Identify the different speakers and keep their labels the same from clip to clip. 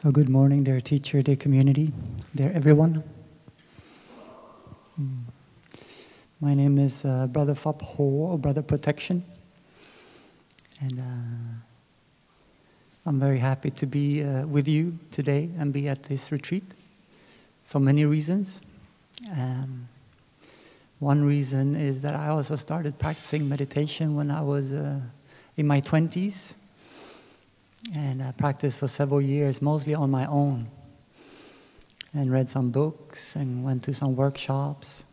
Speaker 1: So good morning, dear teacher, dear community, dear everyone. My name is Brother Phap or Brother Protection. And I'm very happy to be with you today and be at this retreat for many reasons. One reason is that I also started practicing meditation when I was in my 20s. And I practiced for several years, mostly on my own. And read some books and went to some workshops.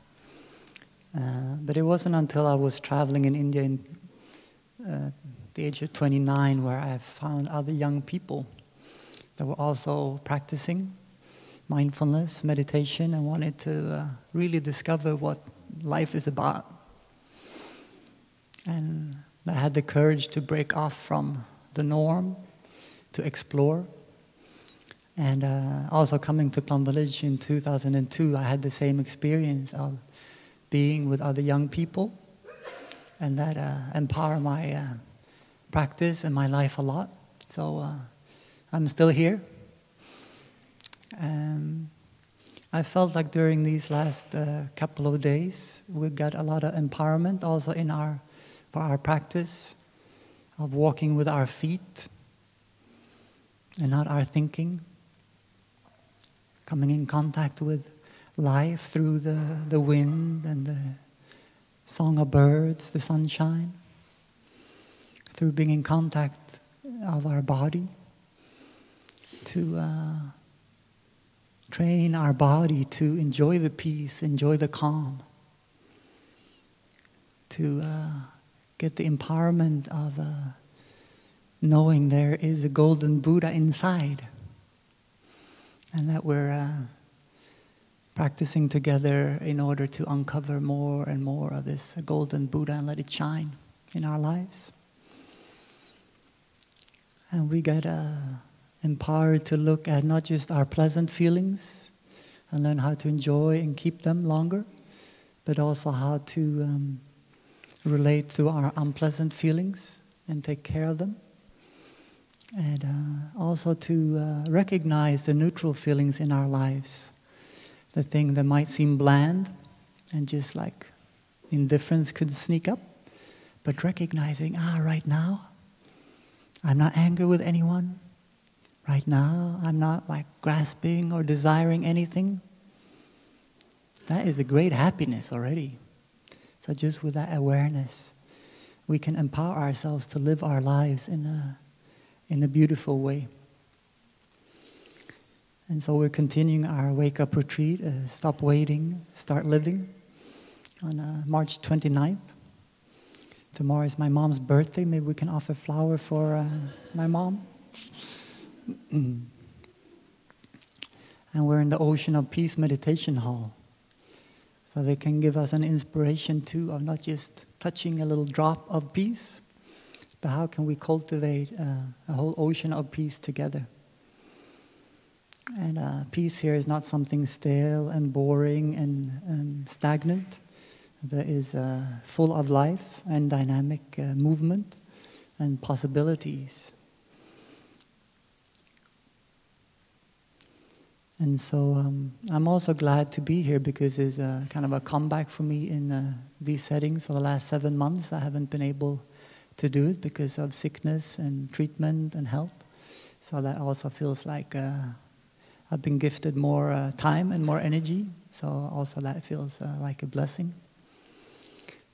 Speaker 1: But it wasn't until I was traveling in India in the age of 29 where I found other young people that were also practicing mindfulness, meditation, and wanted to really discover what life is about. And I had the courage to break off from the norm, to explore. And also coming to Plum Village in 2002, I had the same experience of being with other young people, and that empowered my practice and my life a lot. So I'm still here. I felt like during these last couple of days, we got a lot of empowerment also for our practice of walking with our feet and not our thinking, coming in contact with life through the wind and the song of birds, the sunshine, through being in contact of our body, to train our body to enjoy the peace, enjoy the calm, to get the empowerment of knowing there is a golden Buddha inside, and that we're practicing together in order to uncover more and more of this golden Buddha and let it shine in our lives. And we get empowered to look at not just our pleasant feelings and learn how to enjoy and keep them longer, but also how to relate to our unpleasant feelings and take care of them. And also to recognize the neutral feelings in our lives. The thing that might seem bland and just like indifference could sneak up. But recognizing, right now, I'm not angry with anyone. Right now, I'm not like grasping or desiring anything. That is a great happiness already. So just with that awareness, we can empower ourselves to live our lives in a beautiful way. And so we're continuing our wake-up retreat, Stop Waiting, Start Living, on March 29th. Tomorrow is my mom's birthday. Maybe we can offer flower for my mom. And we're in the Ocean of Peace Meditation Hall. So they can give us an inspiration too of not just touching a little drop of peace, but how can we cultivate a whole ocean of peace together? And peace here is not something stale and boring and stagnant, but is full of life and dynamic movement and possibilities. And so I'm also glad to be here because it's kind of a comeback for me in these settings. For the last 7 months, I haven't been able to do it because of sickness and treatment and health. So that also feels like I've been gifted more time and more energy. So also that feels like a blessing.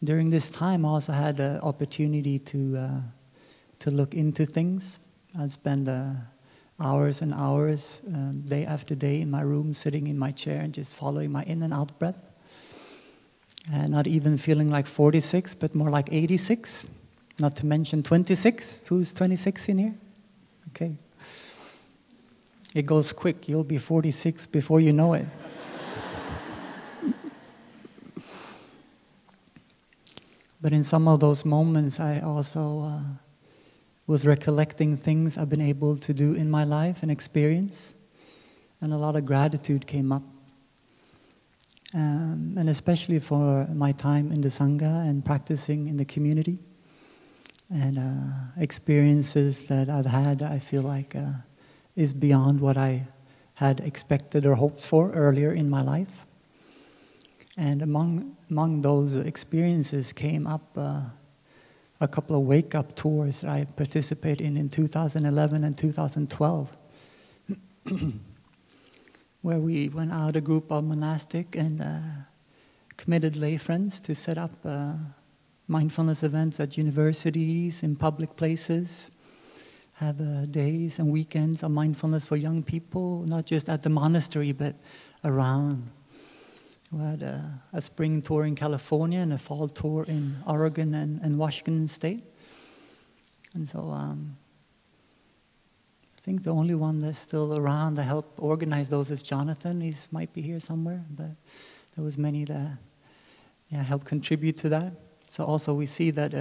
Speaker 1: During this time, I also had the opportunity to look into things. I spent hours and hours, day after day in my room, sitting in my chair and just following my in and out breath. And not even feeling like 46, but more like 86. Not to mention 26. Who's 26 in here? Okay. It goes quick. You'll be 46 before you know it. But in some of those moments, I also was recollecting things I've been able to do in my life and experience. And a lot of gratitude came up. And especially for my time in the Sangha and practicing in the community. And experiences that I've had, I feel like is beyond what I had expected or hoped for earlier in my life. And among those experiences came up a couple of wake-up tours that I participated in 2011 and 2012, where we went out, a group of monastic and committed lay friends, to set up mindfulness events at universities, in public places, have days and weekends of mindfulness for young people, not just at the monastery, but around. We had a spring tour in California and a fall tour in Oregon and Washington State. And so I think the only one that's still around to help organize those is Jonathan. He might be here somewhere, but there was many that helped contribute to that. So also we see that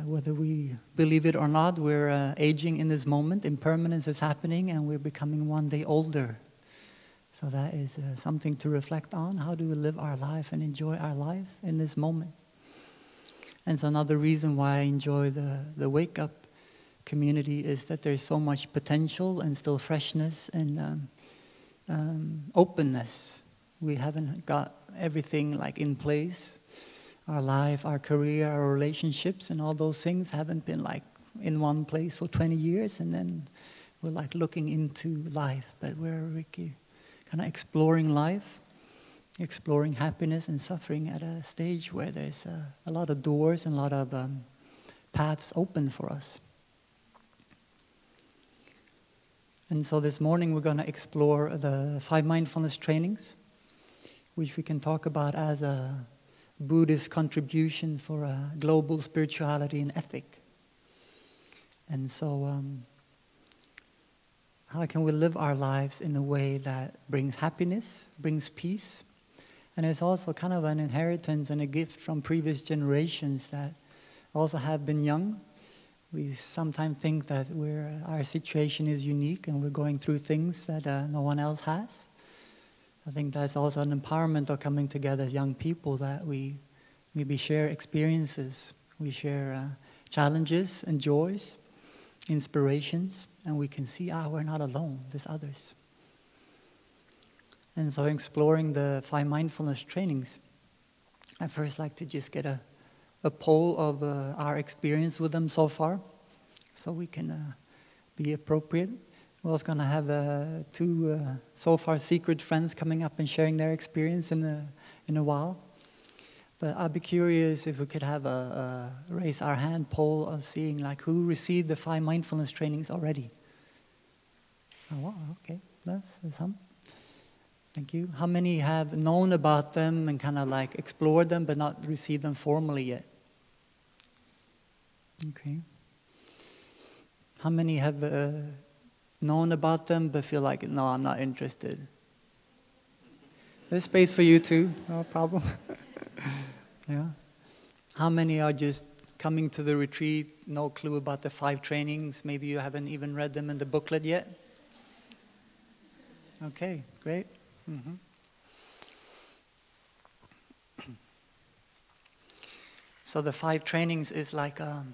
Speaker 1: whether we believe it or not, we're aging in this moment. Impermanence is happening, and we're becoming one day older. So that is something to reflect on. How do we live our life and enjoy our life in this moment? And so another reason why I enjoy the wake-up community is that there's so much potential and still freshness and openness. We haven't got everything like in place. Our life, our career, our relationships, and all those things haven't been like in one place for 20 years, and then we're like looking into life. But we're kind of exploring life, exploring happiness and suffering at a stage where there's a lot of doors and a lot of paths open for us. And so this morning we're going to explore the 5 mindfulness trainings, which we can talk about as a Buddhist contribution for global spirituality and ethic. And so how can we live our lives in a way that brings happiness, brings peace? And it's also kind of an inheritance and a gift from previous generations that also have been young. We sometimes think that our situation is unique and we're going through things that no one else has. I think that's also an empowerment of coming together as young people, that we maybe share experiences, we share challenges and joys, inspirations, and we can see, we're not alone, there's others. And so exploring the 5 mindfulness trainings, I first like to just get a poll of our experience with them so far, so we can be appropriate. We're also going to have 2 so far secret friends coming up and sharing their experience in a while. But I'd be curious if we could have a raise our hand poll of seeing like who received the 5 mindfulness trainings already. Oh, wow, okay, that's some. Thank you. How many have known about them and kind of like explored them but not received them formally yet? Okay. How many have known about them but feel like, no, I'm not interested? There's space for you too, no problem. Yeah. How many are just coming to the retreat, no clue about the 5 trainings? Maybe you haven't even read them in the booklet yet? Okay, great. Mm-hmm. So the 5 trainings is like a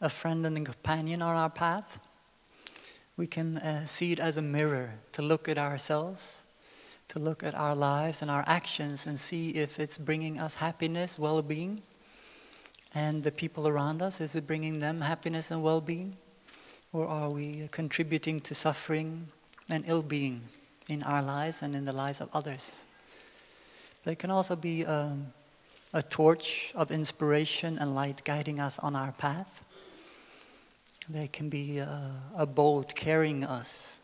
Speaker 1: friend and a companion on our path. We can see it as a mirror to look at ourselves, to look at our lives and our actions and see if it's bringing us happiness, well-being, and the people around us, is it bringing them happiness and well-being? Or are we contributing to suffering and ill-being in our lives and in the lives of others? They can also be a torch of inspiration and light guiding us on our path. They can be a boat carrying us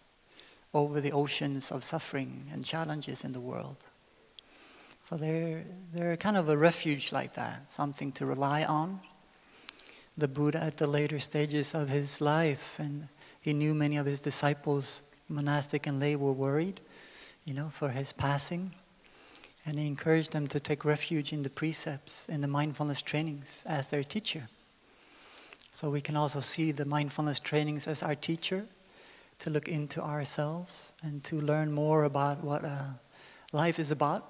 Speaker 1: over the oceans of suffering and challenges in the world. So they're kind of a refuge like that, something to rely on. The Buddha at the later stages of his life, and he knew many of his disciples, monastic and lay, were worried, for his passing. And he encouraged them to take refuge in the precepts, in the mindfulness trainings as their teacher. So we can also see the mindfulness trainings as our teacher, to look into ourselves and to learn more about what life is about.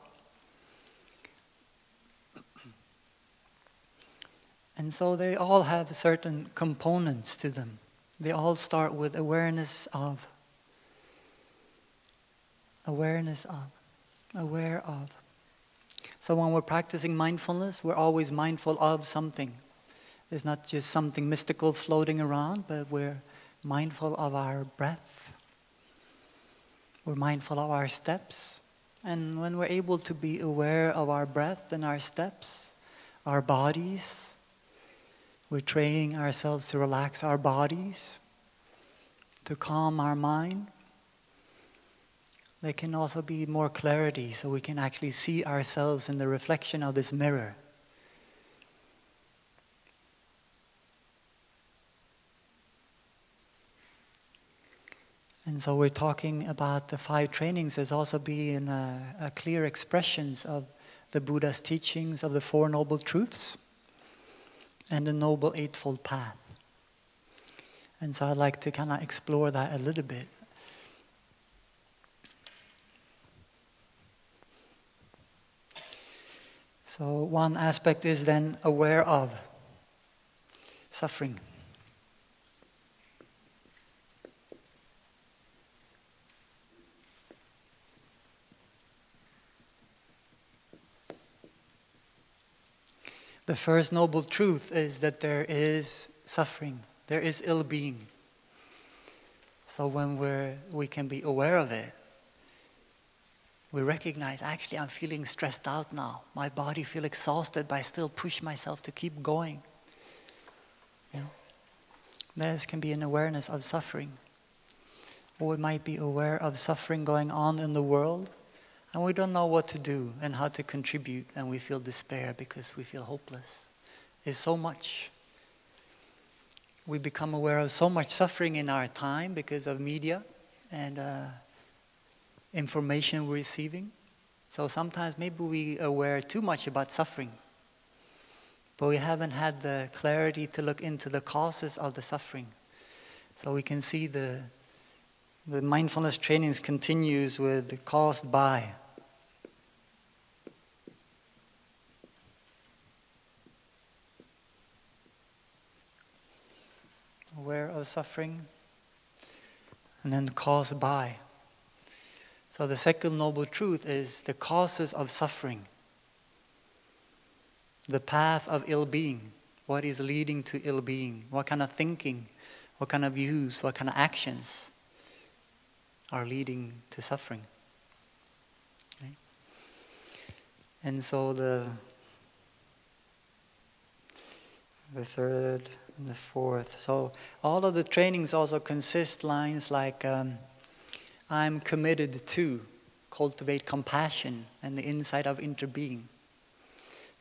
Speaker 1: And so they all have certain components to them. they all start with awareness of, aware of. So when we're practicing mindfulness, we're always mindful of something. It's not just something mystical floating around, but we're mindful of our breath. We're mindful of our steps. And when we're able to be aware of our breath and our steps, our bodies, we're training ourselves to relax our bodies, to calm our mind. There can also be more clarity, so we can actually see ourselves in the reflection of this mirror. And so we're talking about the 5 trainings as also being a clear expressions of the Buddha's teachings of the 4 Noble Truths and the Noble Eightfold Path. And so I'd like to kind of explore that a little bit. So one aspect is then aware of suffering. The first noble truth is that there is suffering, there is ill-being. So when we can be aware of it, we recognize, actually I'm feeling stressed out now. My body feels exhausted, but I still push myself to keep going. You know? There can be an awareness of suffering. Or we might be aware of suffering going on in the world, and we don't know what to do and how to contribute, and we feel despair because we feel hopeless. It's so much. We become aware of so much suffering in our time because of media and information we're receiving. So sometimes maybe we are aware too much about suffering, but we haven't had the clarity to look into the causes of the suffering. So we can see the mindfulness trainings continues with caused by. Aware of suffering, and then caused by. So the second noble truth is the causes of suffering, the path of ill-being, what is leading to ill-being, what kind of thinking, what kind of views, what kind of actions are leading to suffering. Okay? And so the third and the fourth. So all of the trainings also consist lines like I'm committed to cultivate compassion and the insight of interbeing.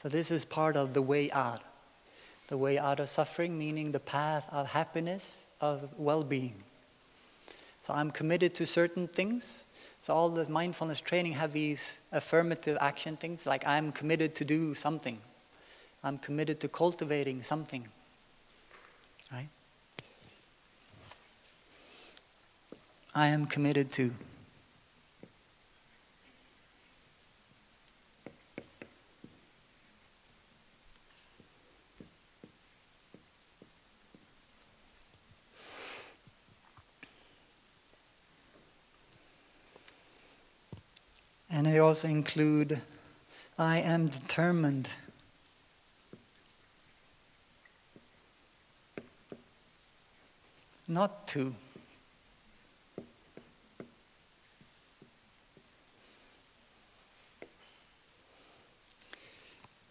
Speaker 1: So this is part of the way out. The way out of suffering, meaning the path of happiness, of well-being. So I'm committed to certain things. So all the mindfulness training have these affirmative action things, like I'm committed to do something. I'm committed to cultivating something. Right? I am committed to. And they also include, I am determined. Not to.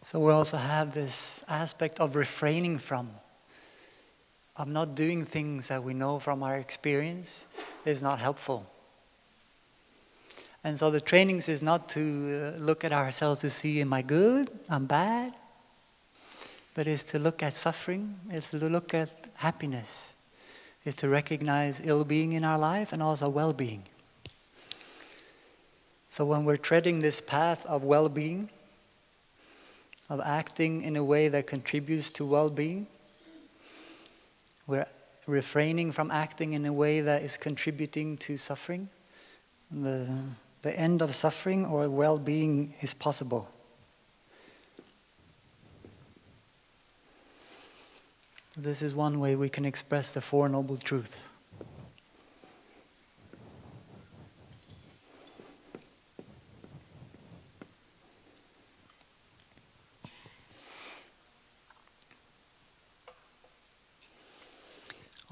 Speaker 1: So we also have this aspect of refraining from, of not doing things that we know from our experience is not helpful. And so the trainings is not to look at ourselves to see, am I good, I'm bad? But it's to look at suffering, it's to look at happiness. It's to recognize ill-being in our life and also well-being. So when we're treading this path of well-being, of acting in a way that contributes to well-being, we're refraining from acting in a way that is contributing to suffering. The end of suffering or well-being is possible. This is one way we can express the Four Noble Truths.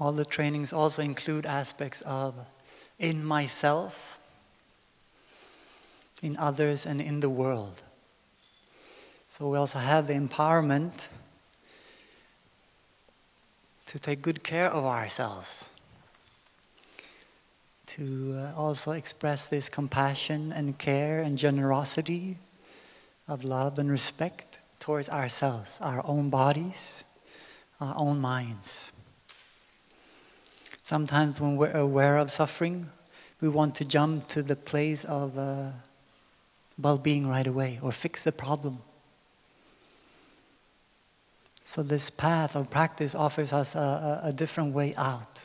Speaker 1: All the trainings also include aspects of in myself, in others, and in the world. So we also have the empowerment to take good care of ourselves, to also express this compassion and care and generosity of love and respect towards ourselves, our own bodies, our own minds. Sometimes when we're aware of suffering, we want to jump to the place of well-being right away or fix the problem. So this path of practice offers us a different way out.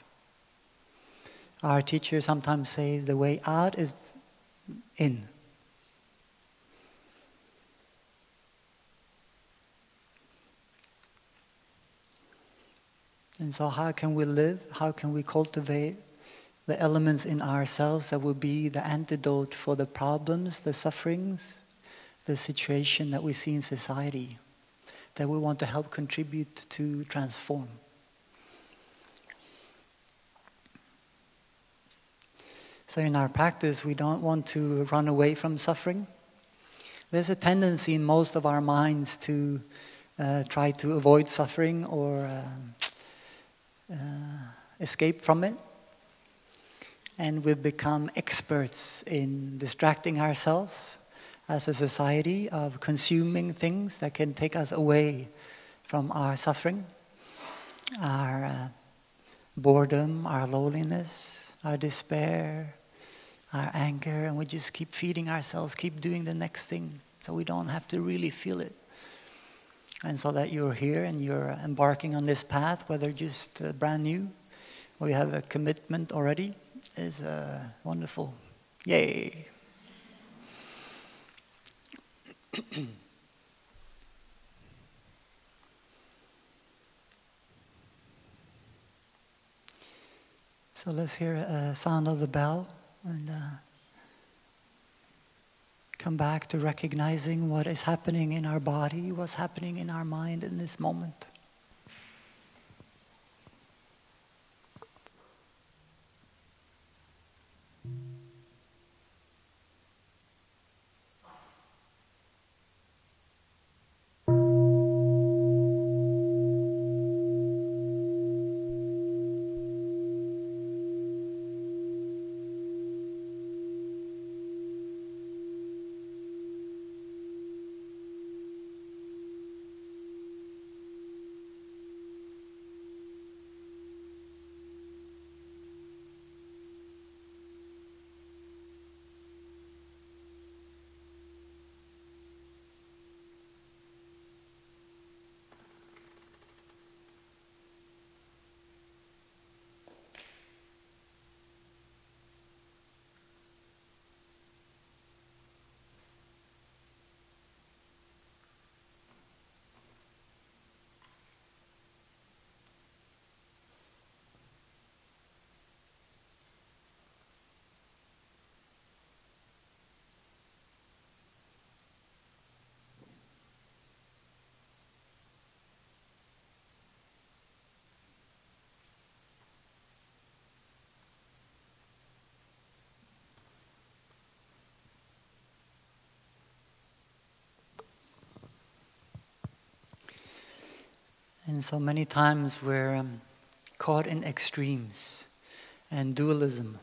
Speaker 1: Our teacher sometimes says the way out is in. And so how can we live? How can we cultivate the elements in ourselves that will be the antidote for the problems, the sufferings, the situation that we see in society, that we want to help contribute to transform? So in our practice, we don't want to run away from suffering. There's a tendency in most of our minds to try to avoid suffering or escape from it. And we've become experts in distracting ourselves as a society of consuming things that can take us away from our suffering, our boredom, our loneliness, our despair, our anger, and we just keep feeding ourselves, keep doing the next thing so we don't have to really feel it. And so that you're here and you're embarking on this path, whether just brand new or you have a commitment already, is wonderful. Yay! So let's hear a sound of the bell and come back to recognizing what is happening in our body, what's happening in our mind in this moment. And so many times we're caught in extremes and dualism.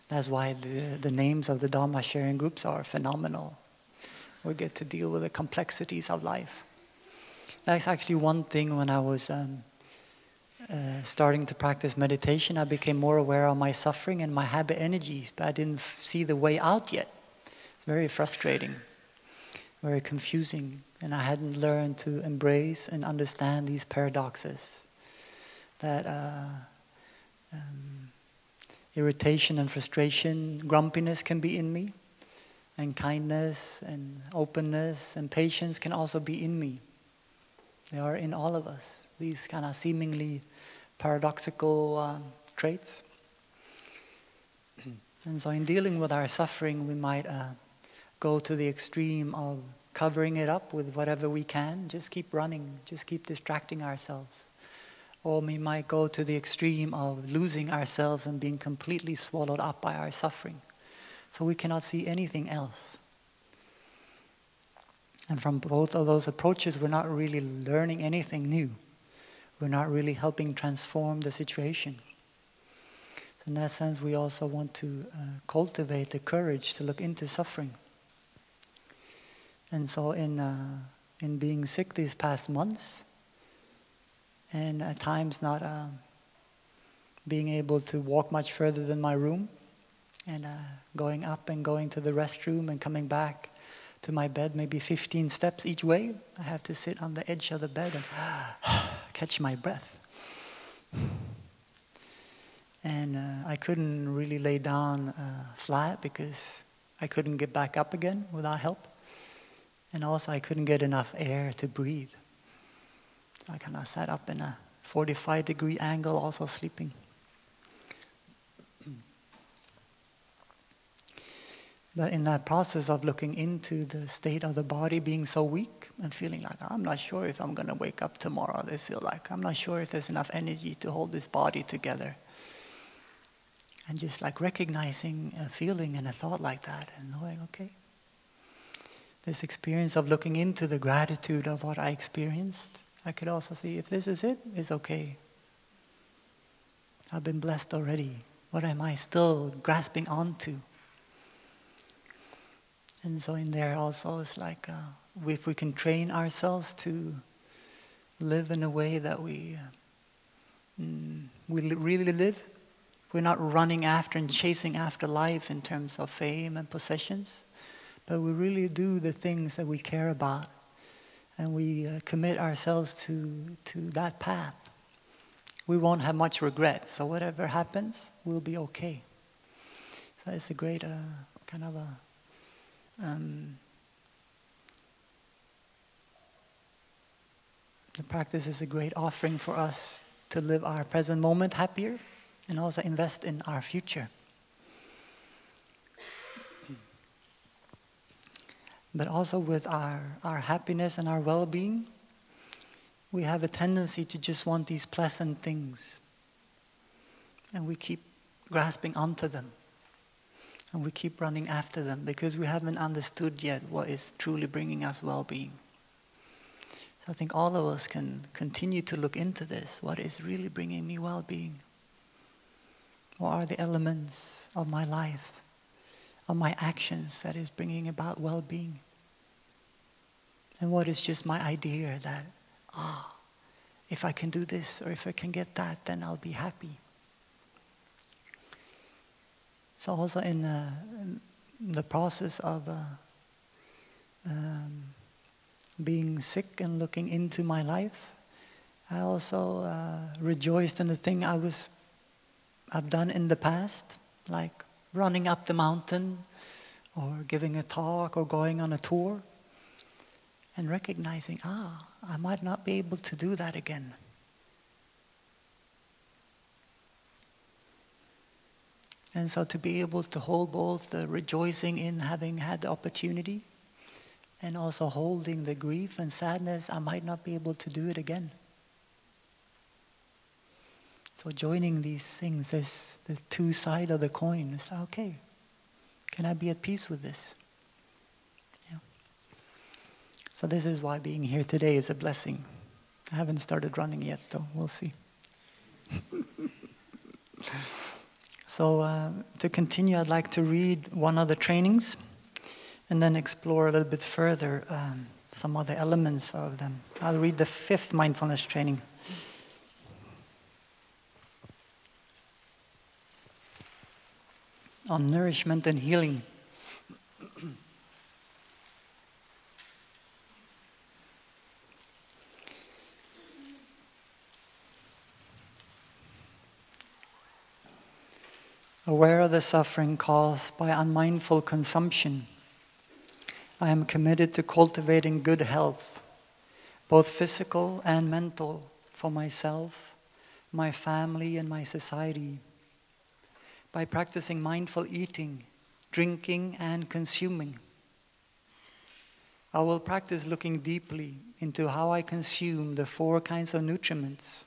Speaker 1: That's why the names of the Dharma sharing groups are phenomenal. We get to deal with the complexities of life. That's actually one thing when I was starting to practice meditation, I became more aware of my suffering and my habit energies, but I didn't see the way out yet. It's very frustrating, very confusing. And I hadn't learned to embrace and understand these paradoxes. That irritation and frustration, grumpiness can be in me. And kindness and openness and patience can also be in me. They are in all of us. these kind of seemingly paradoxical traits. And so in dealing with our suffering, we might go to the extreme of covering it up with whatever we can, just keep running, just keep distracting ourselves. Or we might go to the extreme of losing ourselves and being completely swallowed up by our suffering. So we cannot see anything else. And from both of those approaches, we're not really learning anything new. We're not really helping transform the situation. So in that sense, we also want to cultivate the courage to look into suffering. And so in being sick these past months, and at times not being able to walk much further than my room, and going up and going to the restroom and coming back to my bed, maybe 15 steps each way. I have to sit on the edge of the bed and catch my breath. And I couldn't really lay down flat because I couldn't get back up again without help. And also I couldn't get enough air to breathe. So I kind of sat up in a 45-degree angle, also sleeping. But in that process of looking into the state of the body being so weak and feeling like, I'm not sure if I'm going to wake up tomorrow, I feel like I'm not sure if there's enough energy to hold this body together. And just like recognizing a feeling and a thought like that and knowing, okay, this experience of looking into the gratitude of what I experienced, I could also see if this is it, it's okay. I've been blessed already. What am I still grasping onto? And so in there also it's like if we can train ourselves to live in a way that we really live. We're not running after and chasing after life in terms of fame and possessions, but we really do the things that we care about, and we commit ourselves to that path. We won't have much regret, so whatever happens, we'll be okay. So it's a great kind of a the practice is a great offering for us to live our present moment happier and also invest in our future. But also with our happiness and our well-being, we have a tendency to just want these pleasant things. And we keep grasping onto them. And we keep running after them because we haven't understood yet what is truly bringing us well-being. So I think all of us can continue to look into this. What is really bringing me well-being? What are the elements of my life, of my actions that is bringing about well-being? And what is just my idea that, if I can do this or if I can get that, then I'll be happy. So also in the process of being sick and looking into my life, I also rejoiced in the thing I've done in the past, like running up the mountain or giving a talk or going on a tour, and recognizing, I might not be able to do that again. And so to be able to hold both the rejoicing in having had the opportunity and also holding the grief and sadness, I might not be able to do it again. So joining these things, there's the two sides of the coin. It's like, okay, can I be at peace with this? Yeah. So this is why being here today is a blessing. I haven't started running yet, though. We'll see. So to continue, I'd like to read one of the trainings and then explore a little bit further some other elements of them. I'll read the 5th mindfulness training. On nourishment and healing. Aware of the suffering caused by unmindful consumption, I am committed to cultivating good health, both physical and mental, for myself, my family, and my society. By practicing mindful eating, drinking, and consuming. I will practice looking deeply into how I consume the 4 kinds of nutriments,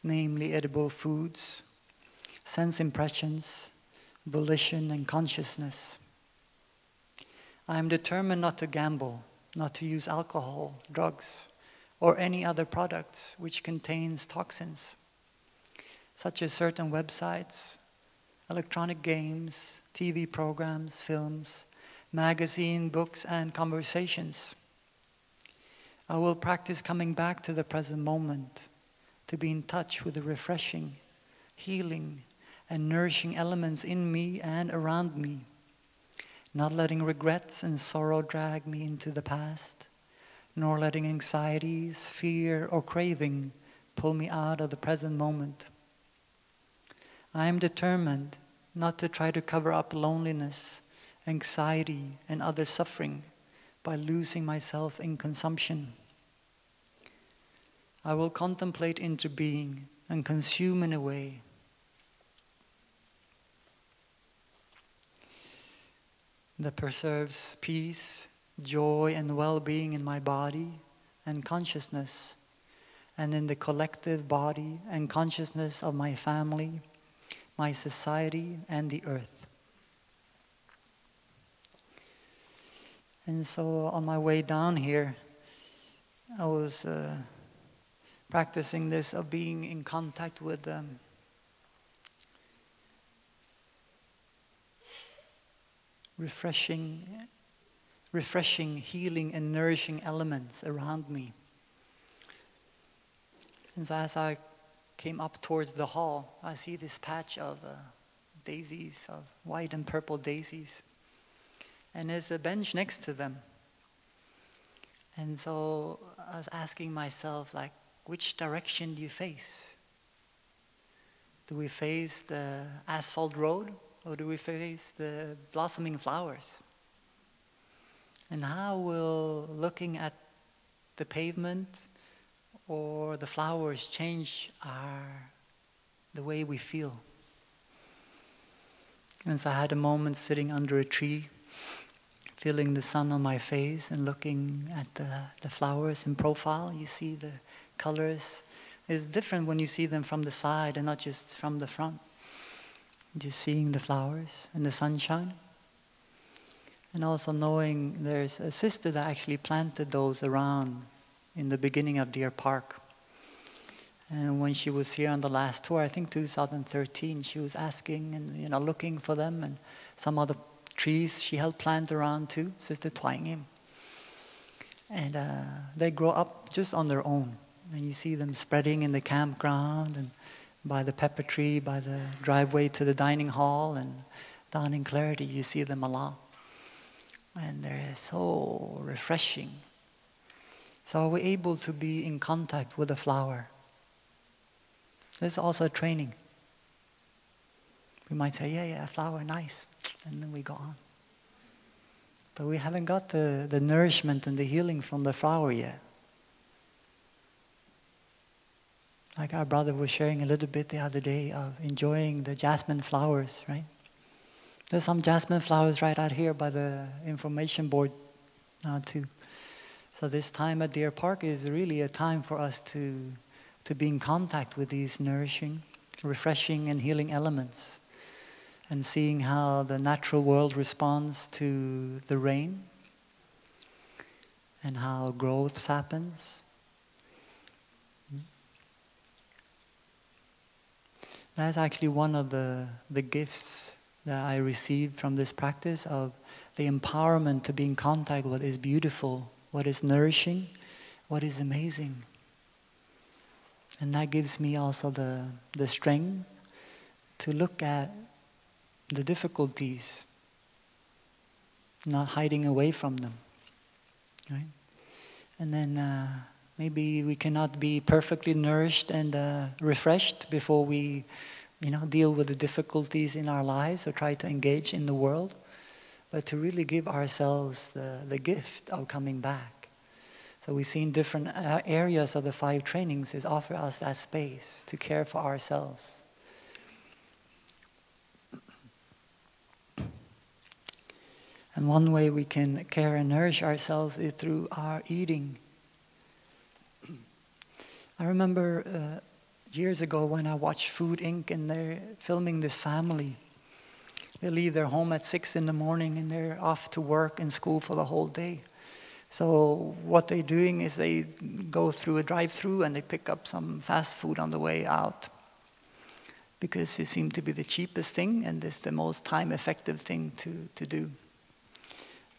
Speaker 1: namely edible foods, sense impressions, volition, and consciousness. I am determined not to gamble, not to use alcohol, drugs, or any other product which contains toxins, such as certain websites, electronic games, TV programs, films, magazine, books, and conversations. I will practice coming back to the present moment, to be in touch with the refreshing, healing, and nourishing elements in me and around me, not letting regrets and sorrow drag me into the past, nor letting anxieties, fear, or craving pull me out of the present moment. I am determined not to try to cover up loneliness, anxiety, and other suffering by losing myself in consumption. I will contemplate into being and consume in a way that preserves peace, joy, and well-being in my body and consciousness, and in the collective body and consciousness of my family, my society, and the earth. And so on my way down here, I was practicing this of being in contact with refreshing, healing, and nourishing elements around me. And so as I came up towards the hall, I see this patch of daisies, of white and purple daisies. And there's a bench next to them. And so I was asking myself, like, which direction do you face? Do we face the asphalt road, or do we face the blossoming flowers? And how will looking at the pavement or the flowers change the way we feel? And so I had a moment sitting under a tree, feeling the sun on my face and looking at the flowers in profile. You see the colors. It's different when you see them from the side and not just from the front. Just seeing the flowers and the sunshine. And also knowing there's a sister that actually planted those around in the beginning of Deer Park. And when she was here on the last tour, I think 2013, she was asking and looking for them, and some other trees she helped plant around too, Sister Twangim. And they grow up just on their own. And you see them spreading in the campground and by the pepper tree, by the driveway to the dining hall, and down in Clarity you see them a lot. And they're so refreshing. So are we able to be in contact with a flower? There's also a training. We might say, yeah, a flower, nice. And then we go on. But we haven't got the nourishment and the healing from the flower yet. Like our brother was sharing a little bit the other day of enjoying the jasmine flowers, right? There's some jasmine flowers right out here by the information board now too. So this time at Deer Park is really a time for us to be in contact with these nourishing, refreshing, and healing elements, and seeing how the natural world responds to the rain, and how growth happens. That's actually one of the gifts that I received from this practice of the empowerment to be in contact with what is beautiful, what is nourishing, what is amazing. And that gives me also the strength to look at the difficulties, not hiding away from them, right? And then maybe we cannot be perfectly nourished and refreshed before we, deal with the difficulties in our lives or try to engage in the world, but to really give ourselves the gift of coming back. So we see in different areas of the 5 trainings is offer us that space to care for ourselves. And one way we can care and nourish ourselves is through our eating. I remember years ago when I watched Food Inc. and they're filming this family. They leave their home at 6 in the morning and they're off to work and school for the whole day. So what they're doing is they go through a drive-through and they pick up some fast food on the way out. Because it seemed to be the cheapest thing and it's the most time-effective thing to do.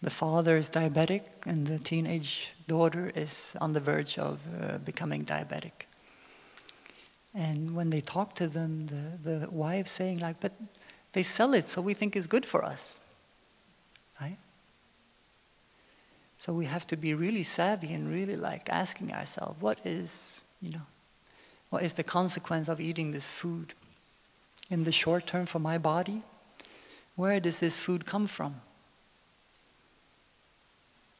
Speaker 1: The father is diabetic and the teenage daughter is on the verge of becoming diabetic. And when they talk to them, the wife's saying like, but they sell it so we think it's good for us, right? So we have to be really savvy and really like asking ourselves, what is the consequence of eating this food? In the short term for my body, where does this food come from?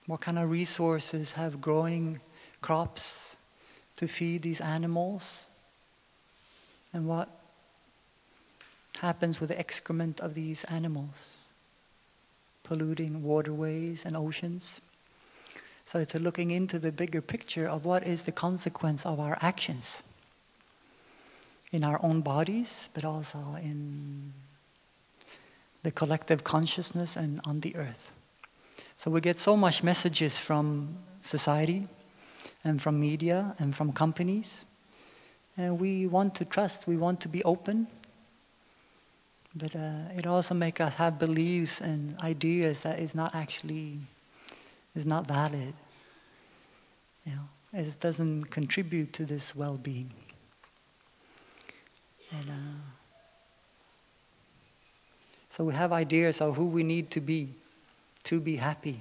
Speaker 1: What kind of resources have growing crops to feed these animals? And what happens with the excrement of these animals? Polluting waterways and oceans. So it's looking into the bigger picture of what is the consequence of our actions. In our own bodies, but also in the collective consciousness and on the earth. So we get so much messages from society and from media and from companies. And we want to trust, we want to be open. But it also makes us have beliefs and ideas that is not valid. It doesn't contribute to this well-being. And so we have ideas of who we need to be happy.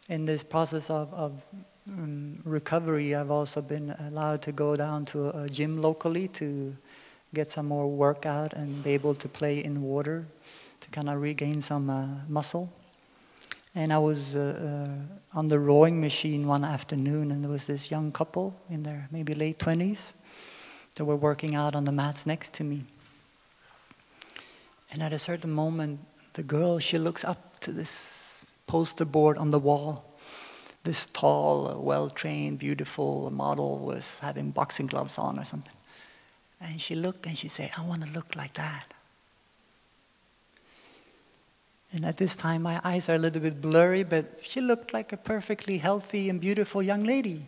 Speaker 1: In this process of recovery, I've also been allowed to go down to a gym locally to get some more workout and be able to play in water to kind of regain some muscle. And I was on the rowing machine one afternoon, and there was this young couple in their maybe late 20s. They were working out on the mats next to me. And at a certain moment, the girl, she looks up to this poster board on the wall. This tall, well-trained, beautiful model was having boxing gloves on or something. And she looked and she said, I want to look like that. And at this time, my eyes are a little bit blurry, but she looked like a perfectly healthy and beautiful young lady.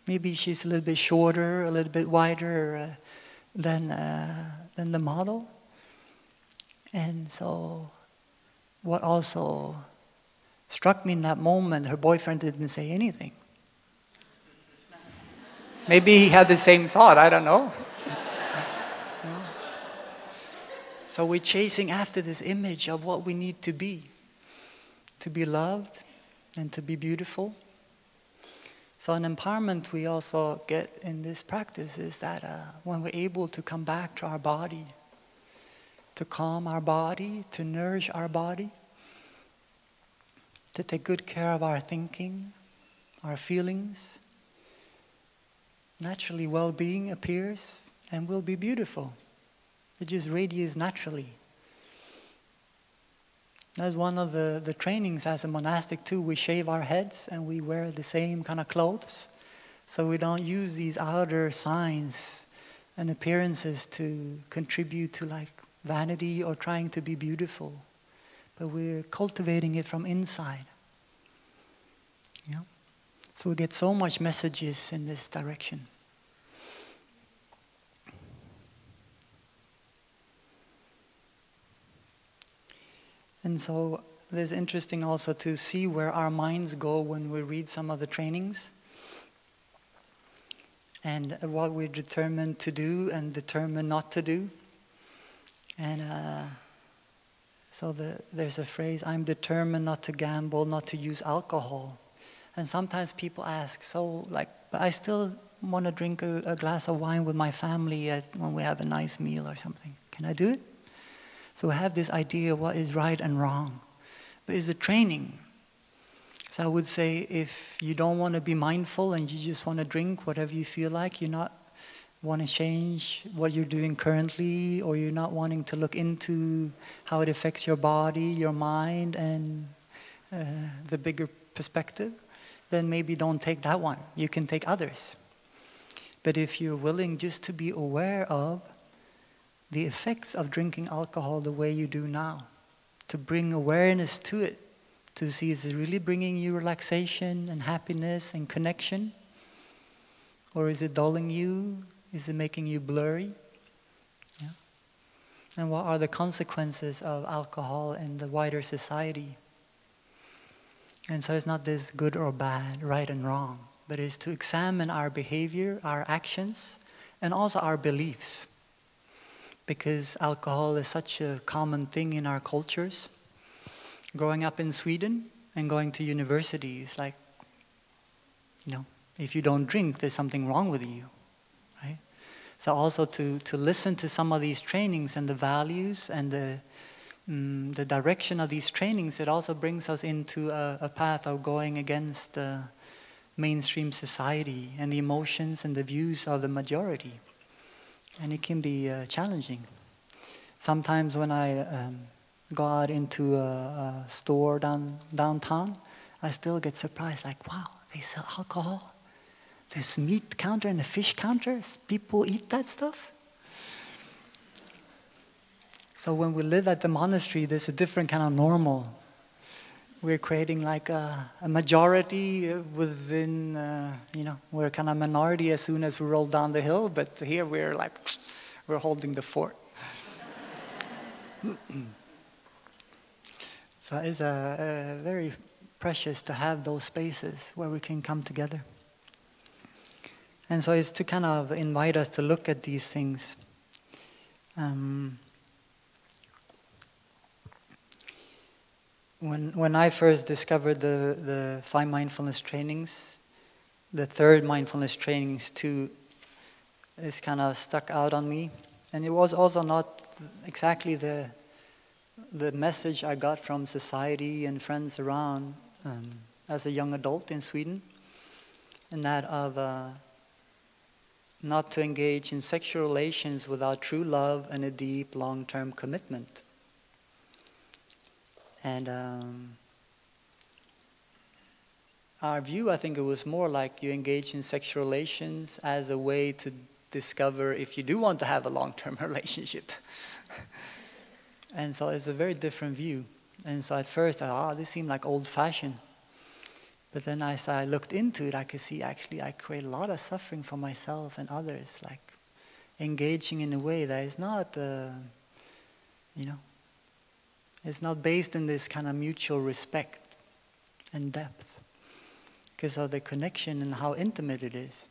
Speaker 1: Maybe she's a little bit shorter, a little bit wider than the model. And so what also struck me in that moment, her boyfriend didn't say anything. Maybe he had the same thought, I don't know. So we're chasing after this image of what we need to be loved and to be beautiful. So an empowerment we also get in this practice is that when we're able to come back to our body, to calm our body, to nourish our body, to take good care of our thinking, our feelings, naturally well-being appears and will be beautiful. It just radiates naturally. That's one of the trainings as a monastic too. We shave our heads and we wear the same kind of clothes. So we don't use these outer signs and appearances to contribute to like vanity or trying to be beautiful. But we're cultivating it from inside. So we get so much messages in this direction. And so it's interesting also to see where our minds go when we read some of the trainings and what we're determined to do and determined not to do. And so there's a phrase, I'm determined not to gamble, not to use alcohol. And sometimes people ask, but I still want to drink a glass of wine with my family when we have a nice meal or something. Can I do it? So we have this idea of what is right and wrong. But it's a training. So I would say if you don't want to be mindful and you just want to drink whatever you feel like, you're not want to change what you're doing currently, or you're not wanting to look into how it affects your body, your mind, and the bigger perspective, then maybe don't take that one. You can take others. But if you're willing just to be aware of the effects of drinking alcohol the way you do now, to bring awareness to it, to see is it really bringing you relaxation and happiness and connection? Or is it dulling you? Is it making you blurry? Yeah. And what are the consequences of alcohol in the wider society? And so it's not this good or bad, right and wrong, but it's to examine our behavior, our actions, and also our beliefs. Because alcohol is such a common thing in our cultures. Growing up in Sweden and going to university is like, if you don't drink, there's something wrong with you, right? So also to listen to some of these trainings and the values and the direction of these trainings, it also brings us into a path of going against the mainstream society and the emotions and the views of the majority. And it can be challenging. Sometimes when I go out into a store downtown, I still get surprised, like, wow, they sell alcohol? There's meat counter and a fish counter? People eat that stuff? So when we live at the monastery, there's a different kind of normal. We're creating like a majority within, we're kind of minority as soon as we roll down the hill, but here we're holding the fort. So it's very precious to have those spaces where we can come together. And so it's to kind of invite us to look at these things. When I first discovered the 5 mindfulness trainings, the 3rd mindfulness trainings too is kind of stuck out on me. And it was also not exactly the message I got from society and friends around as a young adult in Sweden, and that of not to engage in sexual relations without true love and a deep long-term commitment. And our view, I think it was more like you engage in sexual relations as a way to discover if you do want to have a long-term relationship. And so it's a very different view. And so at first I thought, this seemed like old-fashioned. But then as I looked into it, I could see actually I create a lot of suffering for myself and others, like engaging in a way that is not, it's not based in this kind of mutual respect and depth because of the connection and how intimate it is.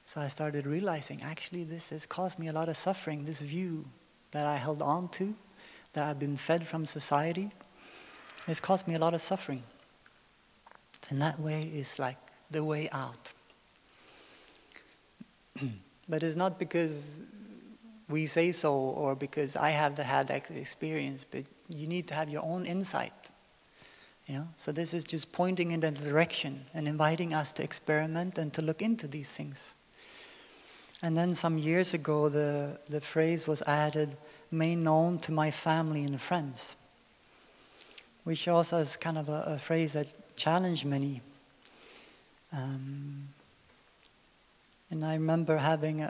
Speaker 1: So I started realizing, actually, this has caused me a lot of suffering, this view that I held on to, that I've been fed from society. It's caused me a lot of suffering. And that way is like the way out. But it's not because we say so or because I have had that experience, but you need to have your own insight. So this is just pointing in that direction and inviting us to experiment and to look into these things. And then some years ago, the phrase was added, made known to my family and friends, which also is kind of a phrase that challenged many. And I remember having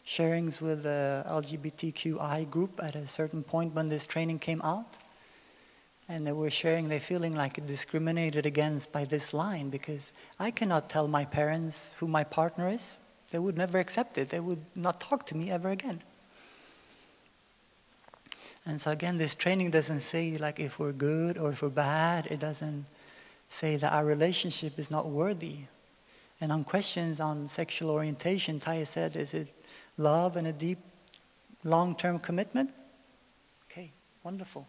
Speaker 1: sharings with the LGBTQI group at a certain point when this training came out. And they were sharing, they're feeling like discriminated against by this line because I cannot tell my parents who my partner is. They would never accept it. They would not talk to me ever again. And so again, this training doesn't say like if we're good or if we're bad. It doesn't say that our relationship is not worthy. And on questions on sexual orientation, Taya said, is it love and a deep long-term commitment? Okay, wonderful.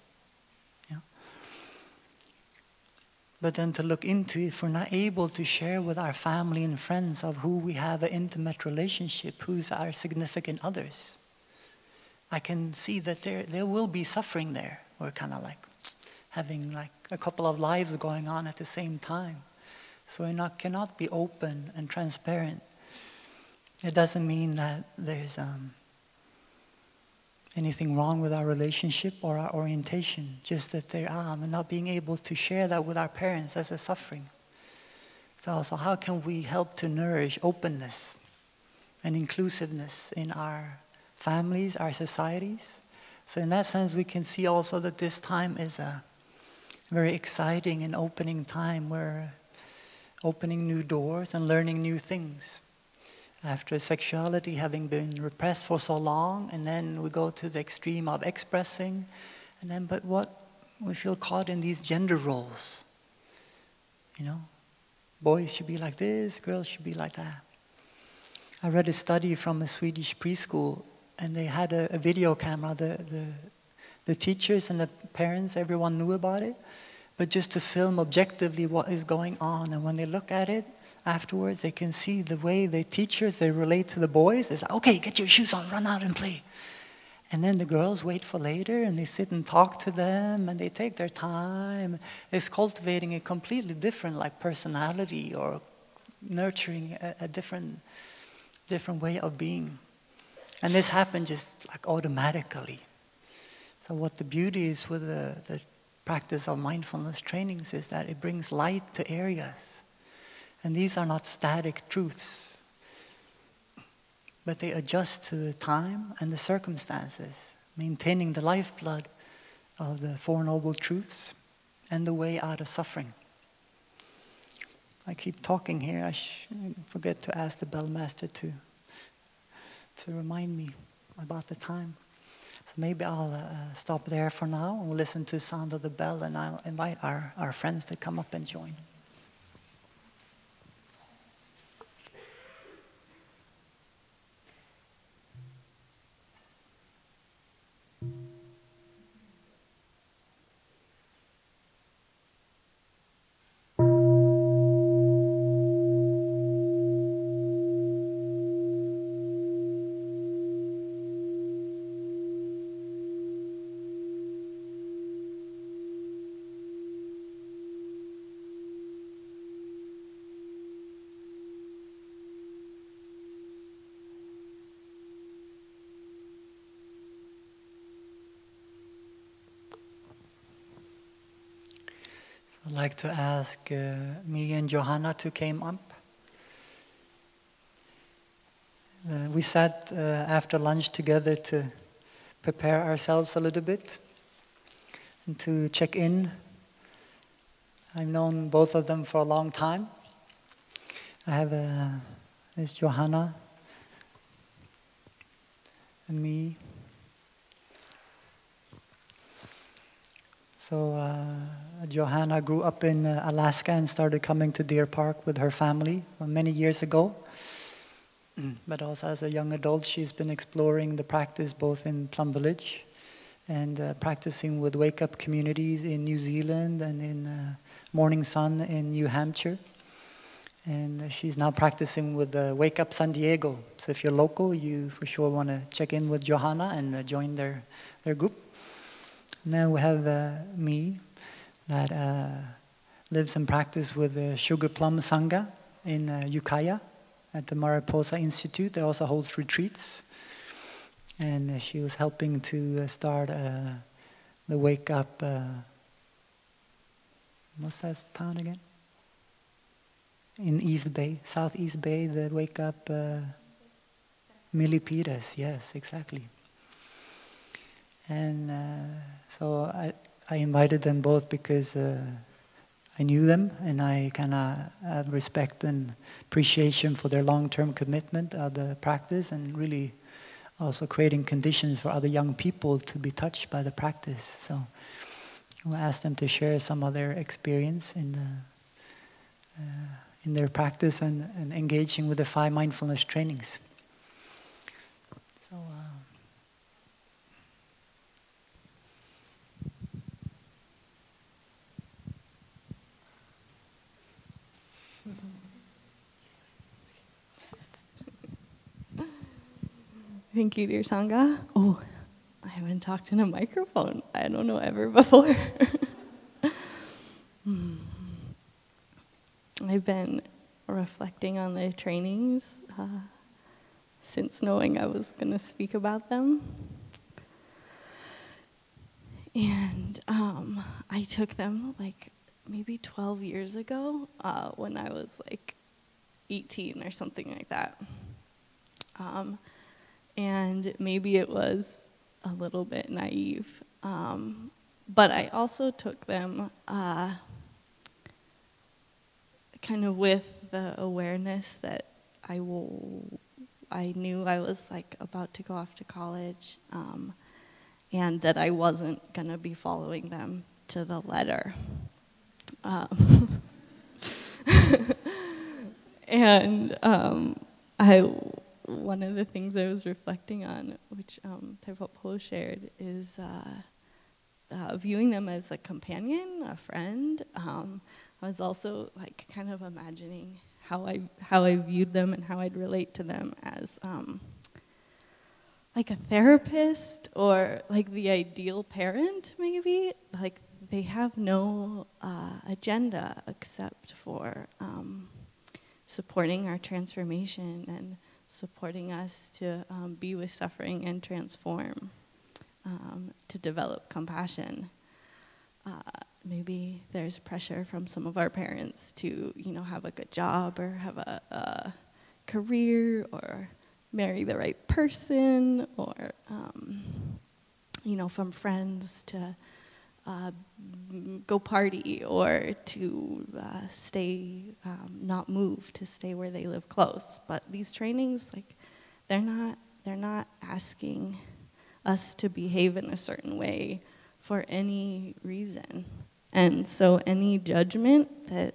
Speaker 1: But then to look into, if we're not able to share with our family and friends of who we have an intimate relationship, who's our significant others, I can see that there will be suffering there. We're kind of like, having like a couple of lives going on at the same time. So we cannot be open and transparent. It doesn't mean that there's anything wrong with our relationship or our orientation, just that and not being able to share that with our parents as a suffering. So how can we help to nourish openness and inclusiveness in our families, our societies? So in that sense, we can see also that this time is a very exciting and opening time. We're opening new doors and learning new things. After sexuality having been repressed for so long, and then we go to the extreme of expressing, and then but what we feel caught in these gender roles. You know, boys should be like this, girls should be like that. I read a study from a Swedish preschool, and they had a video camera. The teachers and the parents, everyone knew about it, but just to film objectively what is going on. And when they look at it afterwards, they can see the way the teachers, they relate to the boys. It's like, okay, get your shoes on, run out and play. And then the girls wait for later, and they sit and talk to them, and they take their time. It's cultivating a completely different like personality, or nurturing a different way of being. And this happened just like automatically. So what the beauty is with the practice of mindfulness trainings is that it brings light to areas. And these are not static truths, but they adjust to the time and the circumstances, maintaining the lifeblood of the Four Noble Truths and the way out of suffering. I keep talking here. I forget to ask the bell master to remind me about the time. So maybe I'll stop there for now, and we'll listen to the sound of the bell, and I'll invite our friends to come up and join. I'd like to ask me and Johanna to come up. We sat after lunch together to prepare ourselves a little bit and to check in. I've known both of them for a long time. I have Miss Johanna and me. So Johanna grew up in Alaska and started coming to Deer Park with her family many years ago. But also as a young adult, she's been exploring the practice both in Plum Village and practicing with wake-up communities in New Zealand and in Morning Sun in New Hampshire. And she's now practicing with Wake Up San Diego. So if you're local, you for sure want to check in with Johanna and join their group. Now we have me that lives and practices with the Sugar Plum Sangha in Ukiah at the Mariposa Institute. They also host retreats. And she was helping to start the Wake Up, what's that town again? In East Bay, Southeast Bay, the Wake Up Milipitas, yes, exactly. And so I invited them both because I knew them, and I kind of have respect and appreciation for their long-term commitment of the practice, and really also creating conditions for other young people to be touched by the practice. So I asked them to share some of their experience in their practice and engaging with the 5 mindfulness trainings. So.
Speaker 2: Thank you, dear Sangha. Oh, I haven't talked in a microphone. I don't know ever before. I've been reflecting on the trainings since knowing I was going to speak about them. And I took them like maybe 12 years ago when I was like 18 or something like that. And maybe it was a little bit naive. But I also took them kind of with the awareness that I knew I was like about to go off to college, and that I wasn't gonna be following them to the letter. And one of the things I was reflecting on, which Phap shared, is viewing them as a companion, a friend. I was also like kind of imagining how I viewed them and how I'd relate to them as like a therapist or like the ideal parent, maybe. Like they have no agenda except for supporting our transformation and supporting us to be with suffering and transform, to develop compassion. Maybe there's pressure from some of our parents to, have a good job or have a career or marry the right person, or, from friends to go party or to stay, not move, to stay where they live close. But these trainings, like, they're not asking us to behave in a certain way for any reason. And so any judgment that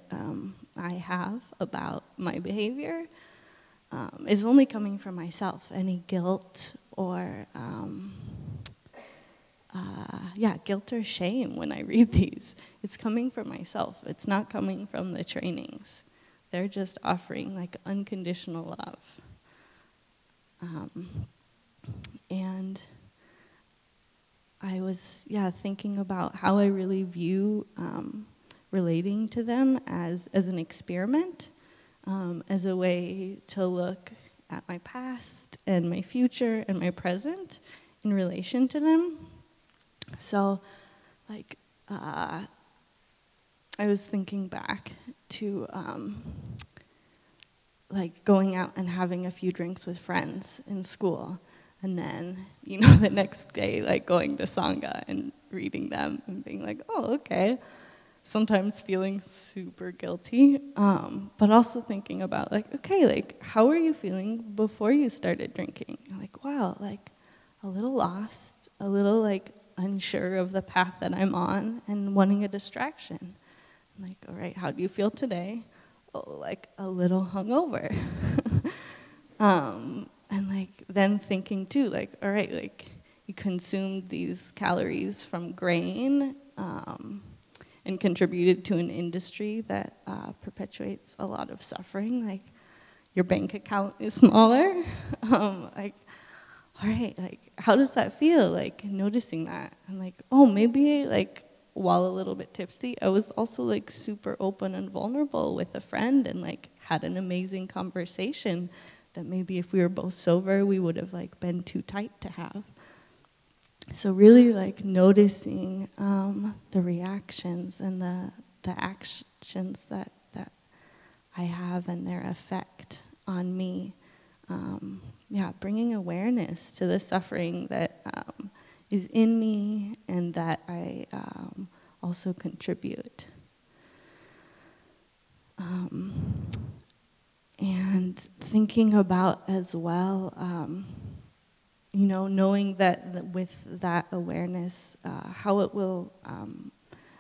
Speaker 2: I have about my behavior is only coming from myself. Any guilt or guilt or shame when I read these, it's coming from myself. It's not coming from the trainings. They're just offering like unconditional love. And I was, thinking about how I really view relating to them as an experiment, as a way to look at my past and my future and my present in relation to them. So, like, I was thinking back to, like, going out and having a few drinks with friends in school. And then, the next day, like, going to Sangha and reading them and being like, oh, okay. Sometimes feeling super guilty, but also thinking about, like, okay, like, how were you feeling before you started drinking? Like, wow, like, a little lost, a little, like, unsure of the path that I'm on and wanting a distraction. I'm like, all right, how do you feel today? Oh, like, a little hungover. And like then thinking too, like, all right, like you consumed these calories from grain and contributed to an industry that perpetuates a lot of suffering. Like your bank account is smaller. Like, all right, like how does that feel? Like noticing that and like, oh, maybe like while a little bit tipsy, I was also like super open and vulnerable with a friend and like had an amazing conversation that maybe if we were both sober, we would have like been too tight to have. So really like noticing the reactions and the actions that I have and their effect on me. Bringing awareness to the suffering that is in me and that I also contribute. And thinking about as well, knowing that with that awareness, how it will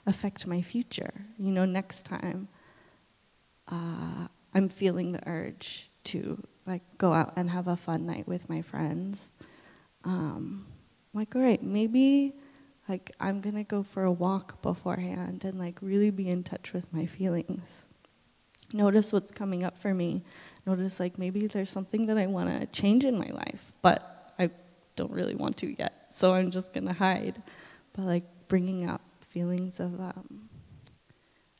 Speaker 2: affect my future. Next time I'm feeling the urge to like go out and have a fun night with my friends. Like, all right, maybe like I'm gonna go for a walk beforehand and like really be in touch with my feelings. Notice what's coming up for me. Notice like maybe there's something that I want to change in my life, but I don't really want to yet, so I'm just gonna hide. But like bringing up feelings of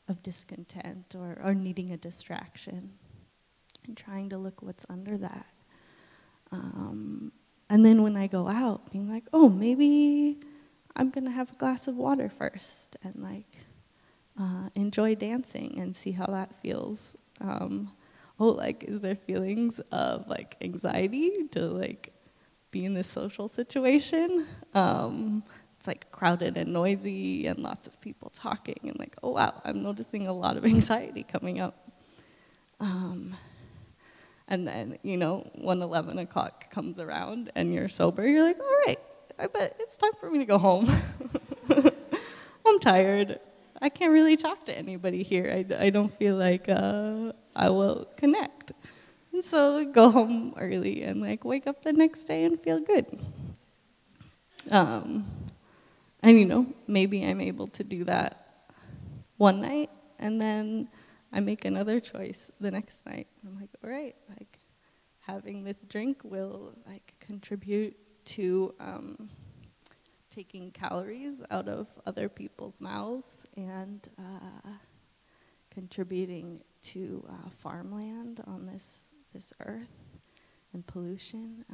Speaker 2: of discontent or needing a distraction, and trying to look what's under that. And then when I go out, being like, oh, maybe I'm gonna have a glass of water first, and like enjoy dancing and see how that feels. Like, is there feelings of like anxiety to like be in this social situation? It's like crowded and noisy and lots of people talking, and like, oh wow, I'm noticing a lot of anxiety coming up. And then, when 11 o'clock comes around and you're sober, you're like, all right, I bet it's time for me to go home. I'm tired. I can't really talk to anybody here. I don't feel like I will connect. And so go home early and like wake up the next day and feel good. And maybe I'm able to do that one night, and then I make another choice the next night. I'm like, all right, like having this drink will like contribute to taking calories out of other people's mouths and contributing to farmland on this earth and pollution.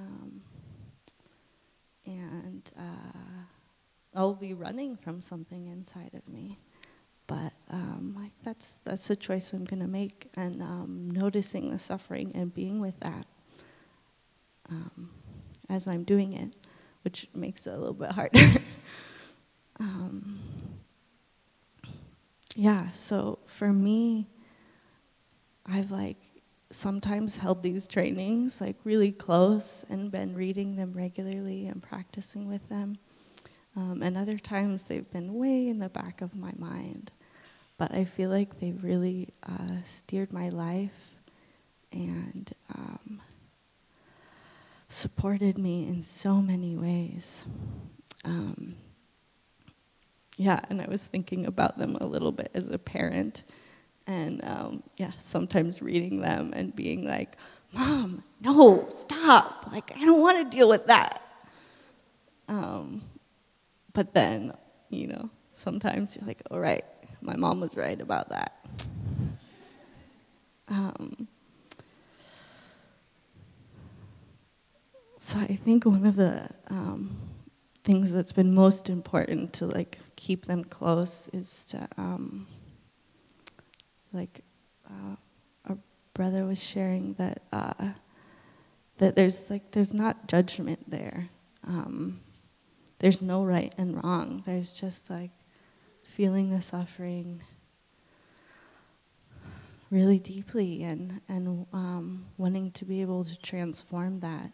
Speaker 2: And I'll be running from something inside of me. But like that's a choice I'm gonna make, and noticing the suffering and being with that as I'm doing it, which makes it a little bit harder. So for me, I've like sometimes held these trainings like really close and been reading them regularly and practicing with them. And other times they've been way in the back of my mind. But I feel like they've really steered my life and supported me in so many ways. And I was thinking about them a little bit as a parent. And sometimes reading them and being like, Mom, no, stop. Like, I don't want to deal with that. But then, sometimes you're like, all right, my mom was right about that. So I think one of the things that's been most important to like keep them close is to our brother was sharing that that there's not judgment there. There's no right and wrong. There's just like feeling the suffering really deeply and wanting to be able to transform that,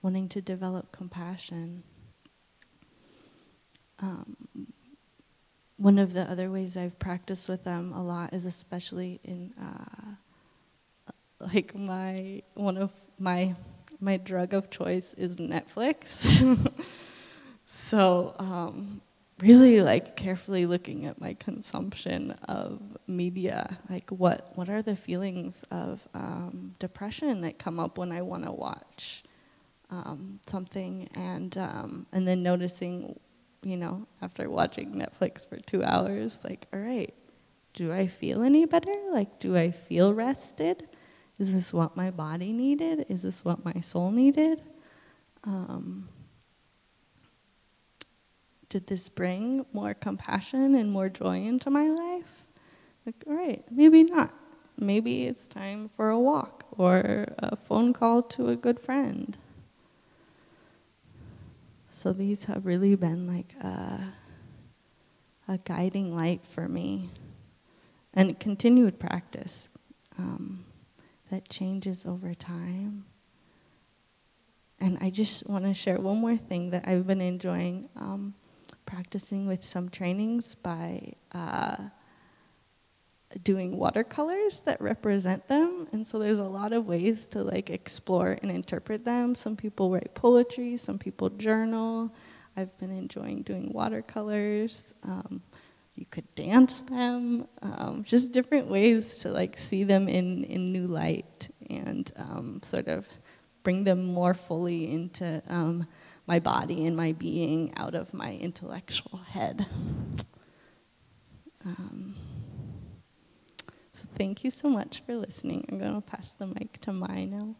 Speaker 2: wanting to develop compassion. One of the other ways I've practiced with them a lot is especially in one of my drug of choice is Netflix. So really like carefully looking at my consumption of media, like what are the feelings of depression that come up when I want to watch something, and then noticing, after watching Netflix for 2 hours, like, all right, do I feel any better? Like, do I feel rested? Is this what my body needed? Is this what my soul needed? Did this bring more compassion and more joy into my life? Like, all right, maybe not. Maybe it's time for a walk or a phone call to a good friend. So these have really been like a guiding light for me, and continued practice that changes over time. And I just want to share one more thing that I've been enjoying practicing with some trainings by doing watercolors that represent them. And so there's a lot of ways to like explore and interpret them. Some people write poetry, some people journal. I've been enjoying doing watercolors. You could dance them, just different ways to like see them in new light and sort of bring them more fully into my body and my being out of my intellectual head. So thank you so much for listening. I'm going to pass the mic to Mai now.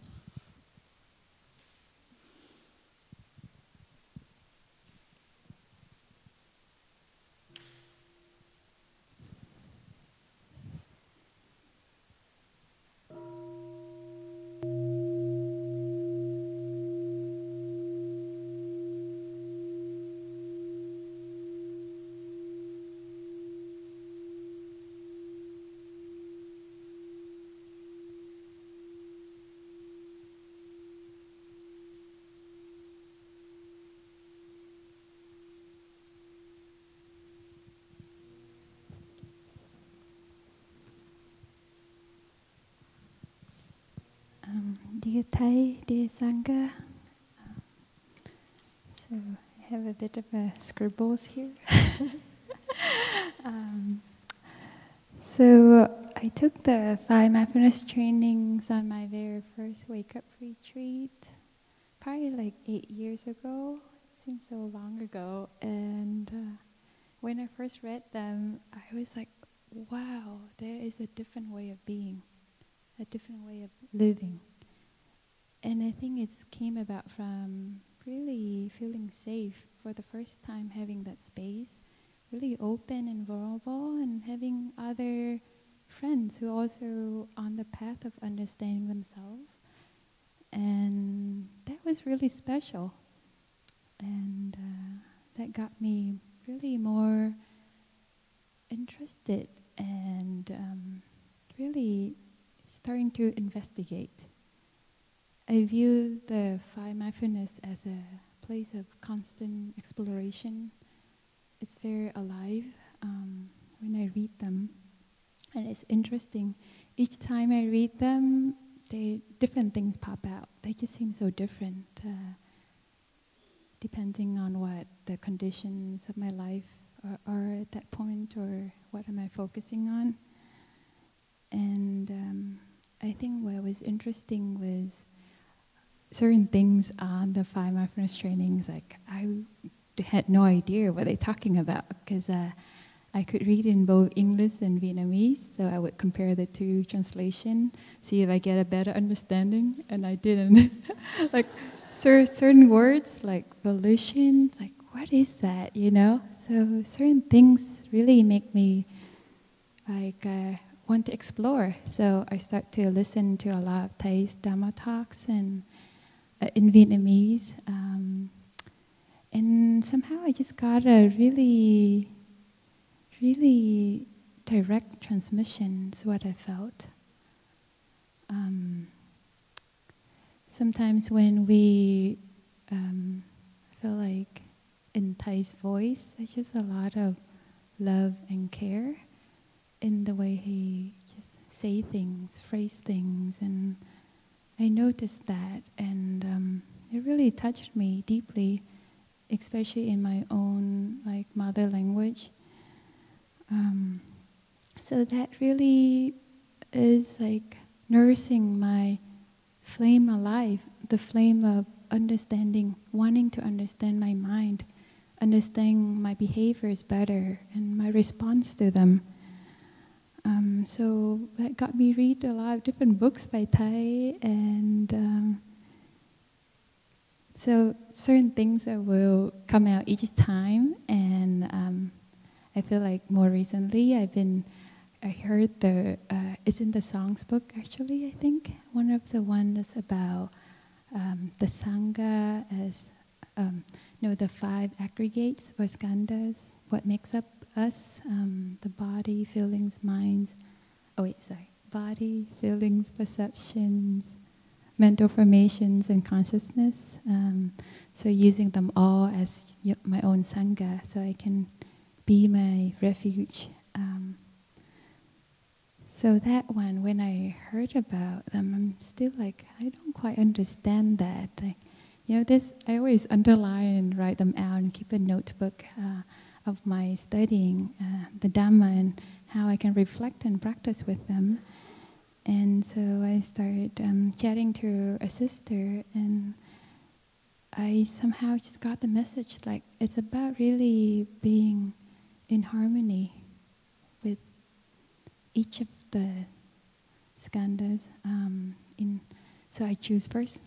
Speaker 3: Dear Thầy, dear Sangha, so I have a bit of a scribbles here. So I took the 5 mindfulness trainings on my very first wake-up retreat, probably like 8 years ago. It seems so long ago. And when I first read them, I was like, wow, there is a different way of being, a different way of living. And I think it came about from really feeling safe for the first time, having that space, really open and vulnerable, and having other friends who are also on the path of understanding themselves. And that was really special. And that got me really more interested and really starting to investigate. I view the 5 mindfulness as a place of constant exploration. It's very alive when I read them. And it's interesting. Each time I read them, different things pop out. They just seem so different, depending on what the conditions of my life are at that point, or what am I focusing on. And I think what was interesting was certain things on the 5 mindfulness trainings, like I had no idea what they're talking about, because I could read in both English and Vietnamese, so I would compare the two translations, see if I get a better understanding, and I didn't. Like certain words, like volition, like what is that, you know? So certain things really make me like want to explore. So I start to listen to a lot of Thay's Dhamma talks and in Vietnamese, and somehow I just got a really, really direct transmission. Is what I felt. Sometimes when we feel like in Thay's voice, there's just a lot of love and care in the way he just say things, phrase things, and I noticed that, and it really touched me deeply, especially in my own like mother language. So that really is like nourishing my flame alive, the flame of understanding, wanting to understand my mind, understanding my behaviors better and my response to them. So that got me read a lot of different books by Thay, and so certain things that will come out each time, and I feel like more recently I heard it's in the songs book actually, I think, one of the ones about the Sangha as, the 5 aggregates or skandhas, what makes up us, the body, feelings, minds, body, feelings, perceptions, mental formations, and consciousness. So using them all as my own Sangha, so I can be my refuge. So that one, when I heard about them, I'm still like, I don't quite understand that. I always underline and write them out and keep a notebook of my studying the Dhamma and how I can reflect and practice with them. And so I started chatting to a sister, and I somehow just got the message, like it's about really being in harmony with each of the skandhas. So I choose first,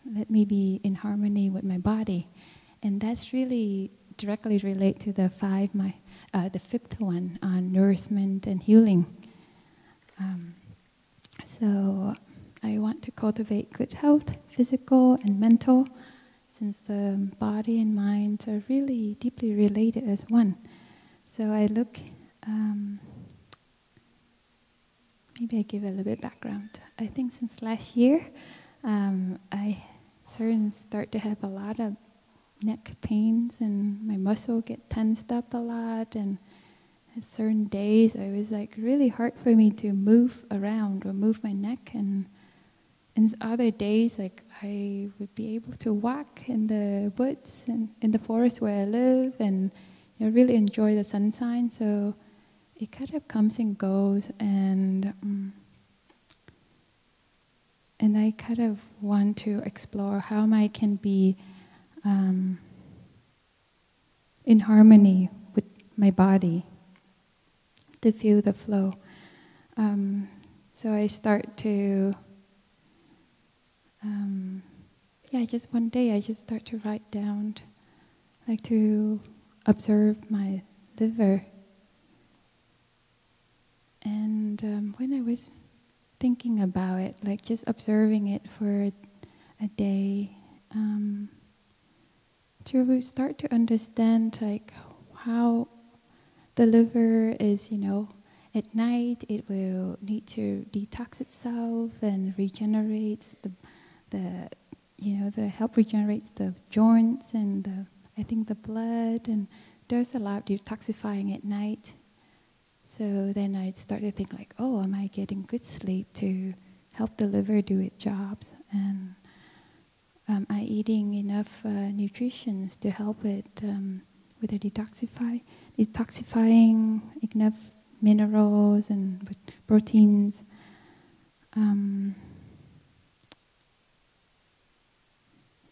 Speaker 3: let me be in harmony with my body. And that's really directly related to the the fifth one on nourishment and healing. So I want to cultivate good health, physical and mental, since the body and mind are really deeply related as one. So I look, maybe I give a little bit background. I think since last year, I start to have a lot of neck pains, and my muscle get tensed up a lot, and at certain days it was like really hard for me to move around or move my neck, and other days like I would be able to walk in the woods and in the forest where I live, and really enjoy the sunshine. So it kind of comes and goes, and I kind of want to explore how I can be in harmony with my body to feel the flow. So I start to, just one day I just start to write down, like to observe my liver. And when I was thinking about it, like just observing it for a day, to start to understand like how the liver is, at night it will need to detox itself and regenerates the help regenerates the joints and I think the blood, and does a lot of detoxifying at night. So then I started to think like, oh, am I getting good sleep to help the liver do its jobs? And am I eating enough nutrition to help it with the detoxifying enough minerals and proteins?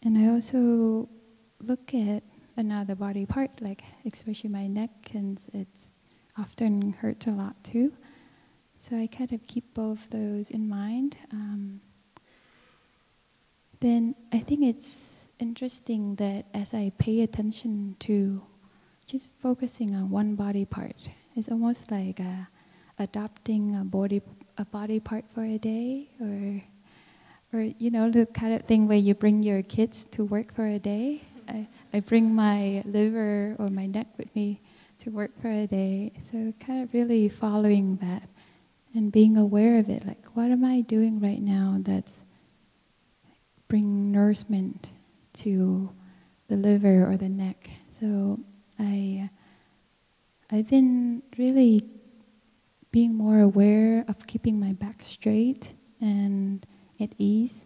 Speaker 3: And I also look at another body part, like especially my neck, and it's often hurts a lot too. So I kind of keep both those in mind. Then I think it's interesting that as I pay attention to just focusing on one body part, it's almost like adopting a body part for a day, or the kind of thing where you bring your kids to work for a day. I bring my liver or my neck with me to work for a day. So kind of really following that and being aware of it. Like, what am I doing right now that's bringing nourishment to the liver or the neck? So I've been really being more aware of keeping my back straight and at ease.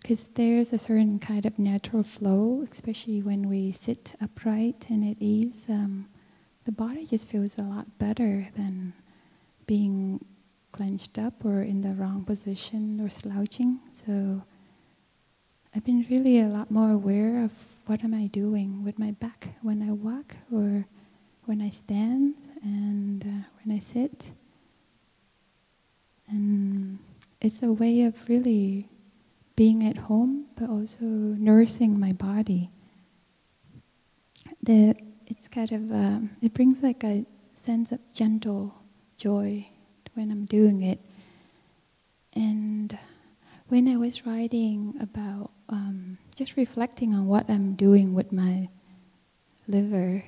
Speaker 3: Because there's a certain kind of natural flow, especially when we sit upright and at ease. The body just feels a lot better than being clenched up or in the wrong position or slouching. So I've been really a lot more aware of what am I doing with my back when I walk or when I stand and when I sit. And it's a way of really being at home, but also nourishing my body. It's kind of, it brings like a sense of gentle joy when I'm doing it. And when I was writing about just reflecting on what I'm doing with my liver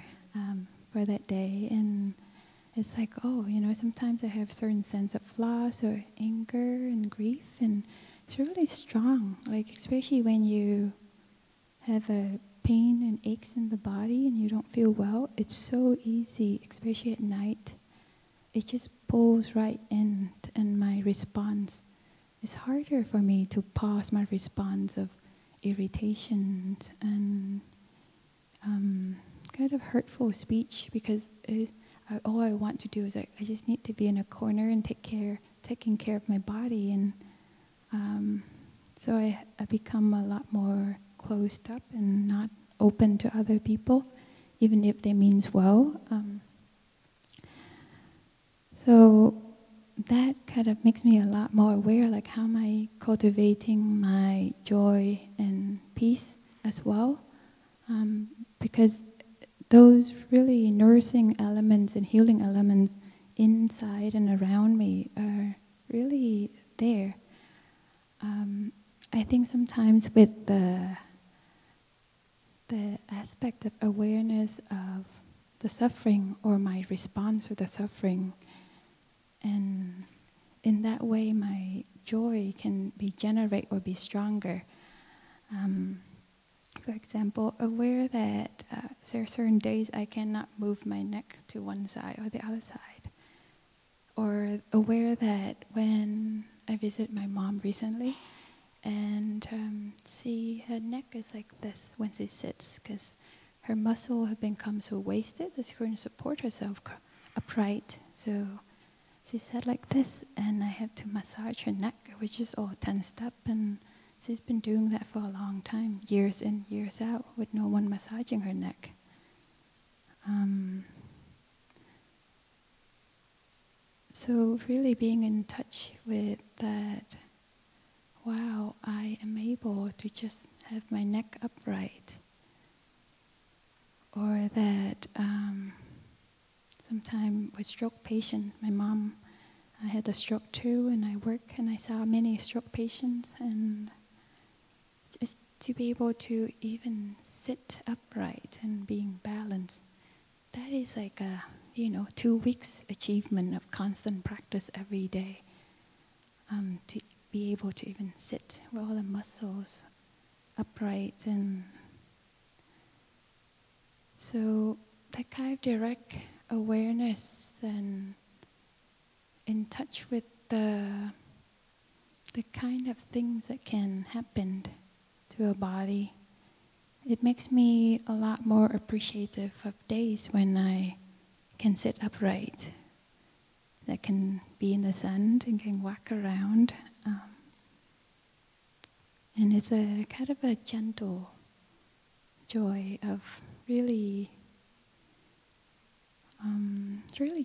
Speaker 3: for that day, and it's like, oh, sometimes I have certain sense of loss or anger and grief, and it's really strong, like especially when you have a pain and aches in the body and you don't feel well. It's so easy, especially at night. It just pulls right in, and my response is harder for me to pause my response of irritation and kind of hurtful speech, because all I want to do is I just need to be in a corner and taking care of my body, and so I become a lot more closed up and not open to other people, even if they means well. So that kind of makes me a lot more aware, like how am I cultivating my joy and peace as well? Because those really nourishing elements and healing elements inside and around me are really there. I think sometimes with the aspect of awareness of the suffering or my response to the suffering, and in that way my joy can be generate or be stronger. For example, aware that there are certain days I cannot move my neck to one side or the other side. Or aware that when I visit my mom recently, and see her neck is like this when she sits, because her muscle have become so wasted that she couldn't support herself upright. So she sat like this, and I have to massage her neck, which is all tensed up, and she's been doing that for a long time, years in, years out, with no one massaging her neck. So really being in touch with that, wow, I am able to just have my neck upright. Or that sometime with stroke patients, my mom had a stroke too, and I work and I saw many stroke patients, and just to be able to even sit upright and being balanced, that is like a 2 weeks achievement of constant practice every day. To be able to even sit with all the muscles upright, and so that kind of direct awareness and in touch with the kind of things that can happen to a body, it makes me a lot more appreciative of days when I can sit upright, that can be in the sun and can walk around. And it's a kind of a gentle joy of really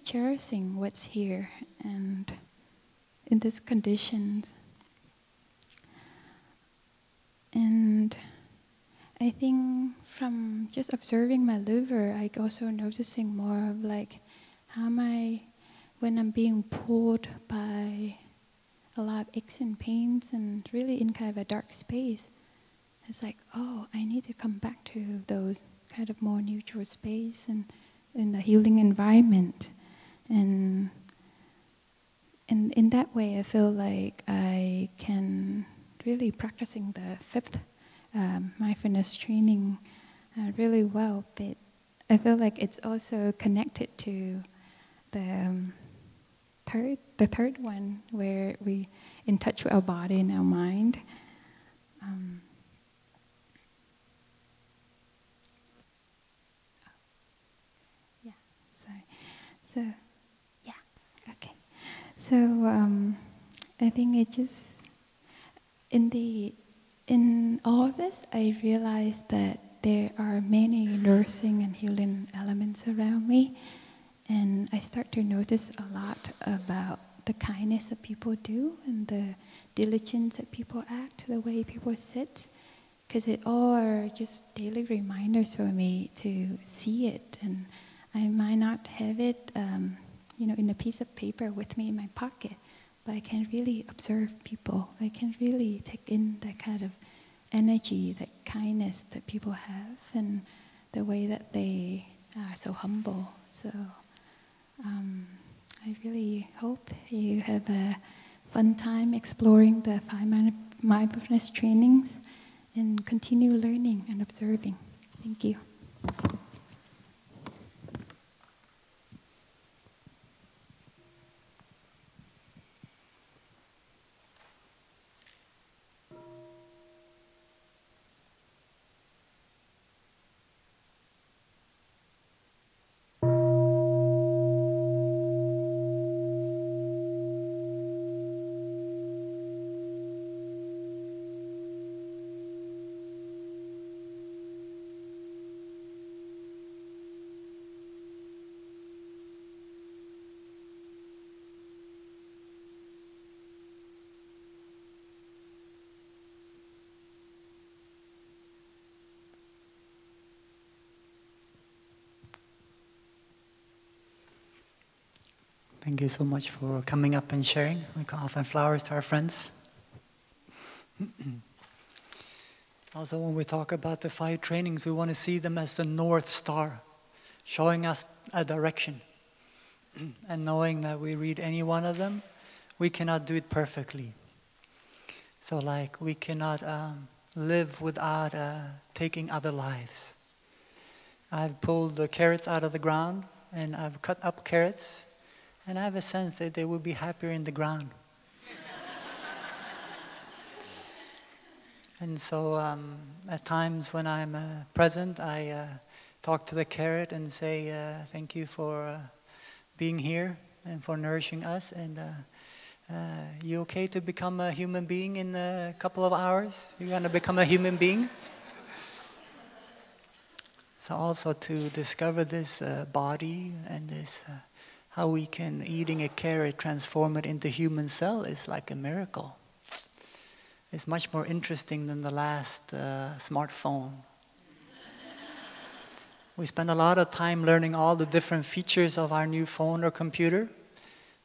Speaker 3: cherishing what's here and in these conditions. And I think from just observing my liver, I also noticing more of like how am I, when I'm being pulled by a lot of aches and pains and really in kind of a dark space, it's like, oh, I need to come back to those kind of more neutral space and in the healing environment. And in that way, I feel like I can really practicing the fifth mindfulness training really well. But I feel like it's also connected to the third one, where we in touch with our body and our mind. So, yeah, okay. So I think it just in all of this, I realized that there are many nursing and healing elements around me, and I start to notice a lot about the kindness that people do and the diligence that people act, the way people sit, because it all are just daily reminders for me to see it. And I might not have it, in a piece of paper with me in my pocket, but I can really observe people. I can really take in that kind of energy, that kindness that people have, and the way that they are so humble. So I really hope you have a fun time exploring the 5 mindfulness trainings and continue learning and observing. Thank you.
Speaker 1: Thank you so much for coming up and sharing. We can offer flowers to our friends. Also, when we talk about the 5 trainings, we want to see them as the North Star, showing us a direction. And knowing that we read any one of them, we cannot do it perfectly. So like, we cannot live without taking other lives. I've pulled the carrots out of the ground, and I've cut up carrots, and I have a sense that they will be happier in the ground. And so at times when I'm present, I talk to the carrot and say, thank you for being here and for nourishing us. And you okay to become a human being in a couple of hours? You're going to become a human being? So also to discover this body and this, how we can, eating a carrot, transform it into human cell is like a miracle. It's much more interesting than the last smartphone. We spend a lot of time learning all the different features of our new phone or computer,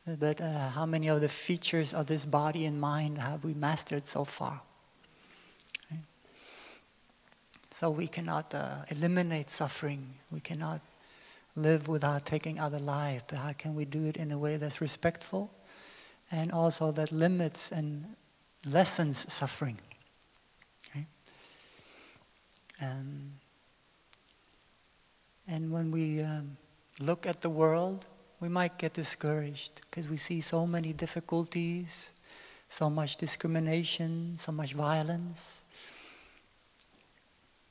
Speaker 1: but how many of the features of this body and mind have we mastered so far? Okay. So we cannot eliminate suffering. We cannot live without taking other life, but how can we do it in a way that's respectful and also that limits and lessens suffering? Okay? And when we look at the world, we might get discouraged because we see so many difficulties, so much discrimination, so much violence.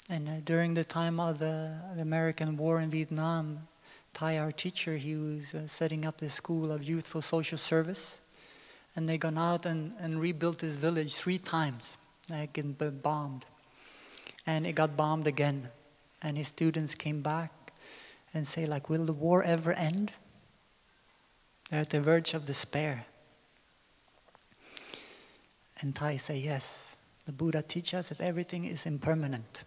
Speaker 1: And during the time of the American war in Vietnam, Thai, our teacher, he was setting up this school of youthful social service. And they gone out and rebuilt this village 3 times. Like it been bombed. And it got bombed again. And his students came back and say, like, will the war ever end? They're at the verge of despair. And Thai say, yes. The Buddha teaches us that everything is impermanent.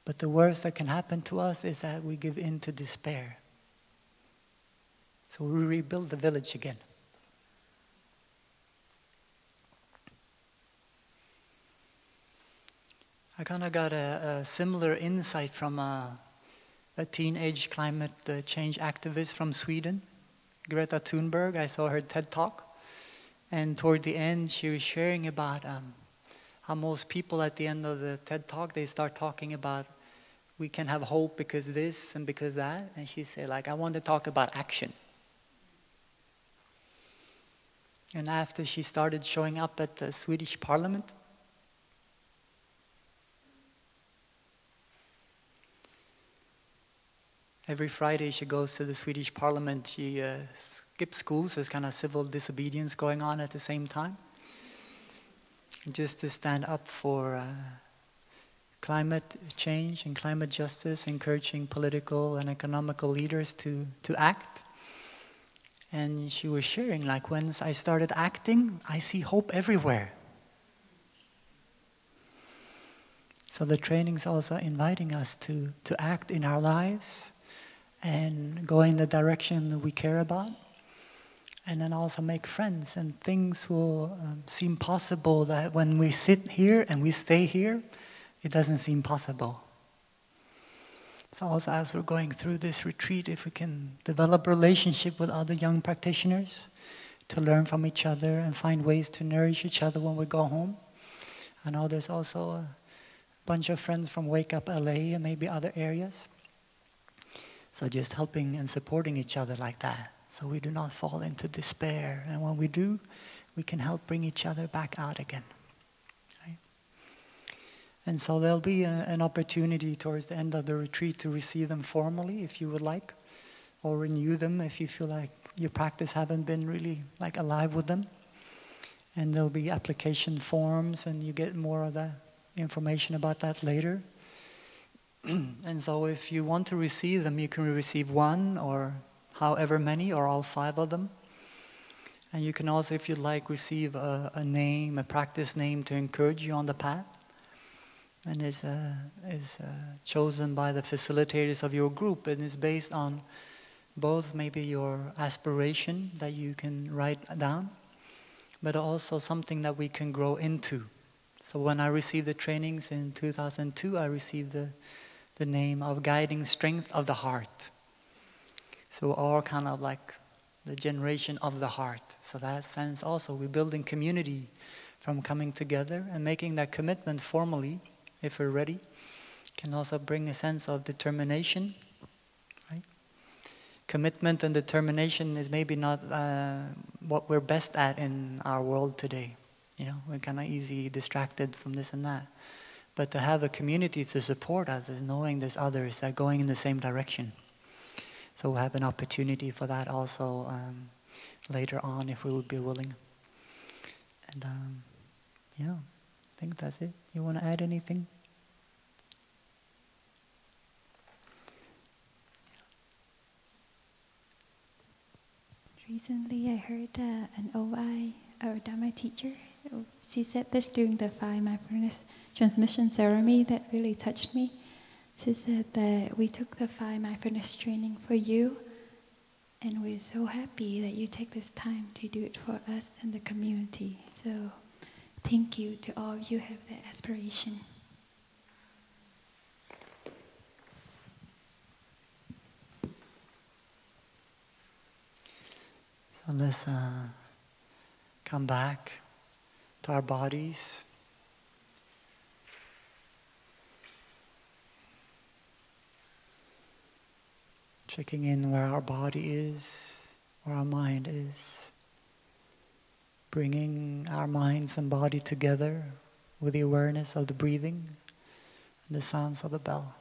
Speaker 1: But the worst that can happen to us is that we give in to despair. So we rebuild the village again. I kind of got a similar insight from a teenage climate change activist from Sweden, Greta Thunberg. I saw her TED Talk. And toward the end, she was sharing about how most people at the end of the TED Talk, they start talking about we can have hope because this and because that. And she said, like, I want to talk about action. And after she started showing up at the Swedish Parliament, every Friday she goes to the Swedish Parliament. She skips school, so it's kind of civil disobedience going on at the same time. Just to stand up for climate change and climate justice, encouraging political and economical leaders to act. And she was sharing, like, once I started acting, I see hope everywhere. So the training's also inviting us to act in our lives and go in the direction that we care about. And then also make friends, and things will seem possible that when we sit here and we stay here, it doesn't seem possible. So also as we're going through this retreat, if we can develop a relationship with other young practitioners, to learn from each other and find ways to nourish each other when we go home. I know there's also a bunch of friends from Wake Up LA and maybe other areas. So just helping and supporting each other like that, so we do not fall into despair. And when we do, we can help bring each other back out again. And so there'll be an opportunity towards the end of the retreat to receive them formally if you would like, or renew them if you feel like your practice haven't been really like alive with them. And there'll be application forms, and you get more of the information about that later. And so if you want to receive them, you can receive 1 or however many, or all 5 of them. And you can also, if you'd like, receive a name, a practice name to encourage you on the path. And is chosen by the facilitators of your group, and is based on both maybe your aspiration that you can write down, but also something that we can grow into. So when I received the trainings in 2002, I received the name of Guiding Strength of the Heart. So all kind of like the generation of the heart. So that sense also, we're building community from coming together and making that commitment formally, if we're ready, can also bring a sense of determination, right? Commitment and determination is maybe not what we're best at in our world today. You know, we're kind of easily distracted from this and that. But to have a community to support us is knowing there's others that are going in the same direction. So we'll have an opportunity for that also later on if we would be willing. And yeah, I think that's it. You want to add anything?
Speaker 3: Recently I heard an OI, or Dharma teacher, she said this during the 5 mindfulness transmission ceremony that really touched me. She said that we took the 5 mindfulness training for you, and we're so happy that you take this time to do it for us and the community. So thank you to all of you who have that aspiration.
Speaker 1: So let's come back to our bodies. Checking in where our body is, where our mind is. Bringing our minds and body together with the awareness of the breathing and the sounds of the bell.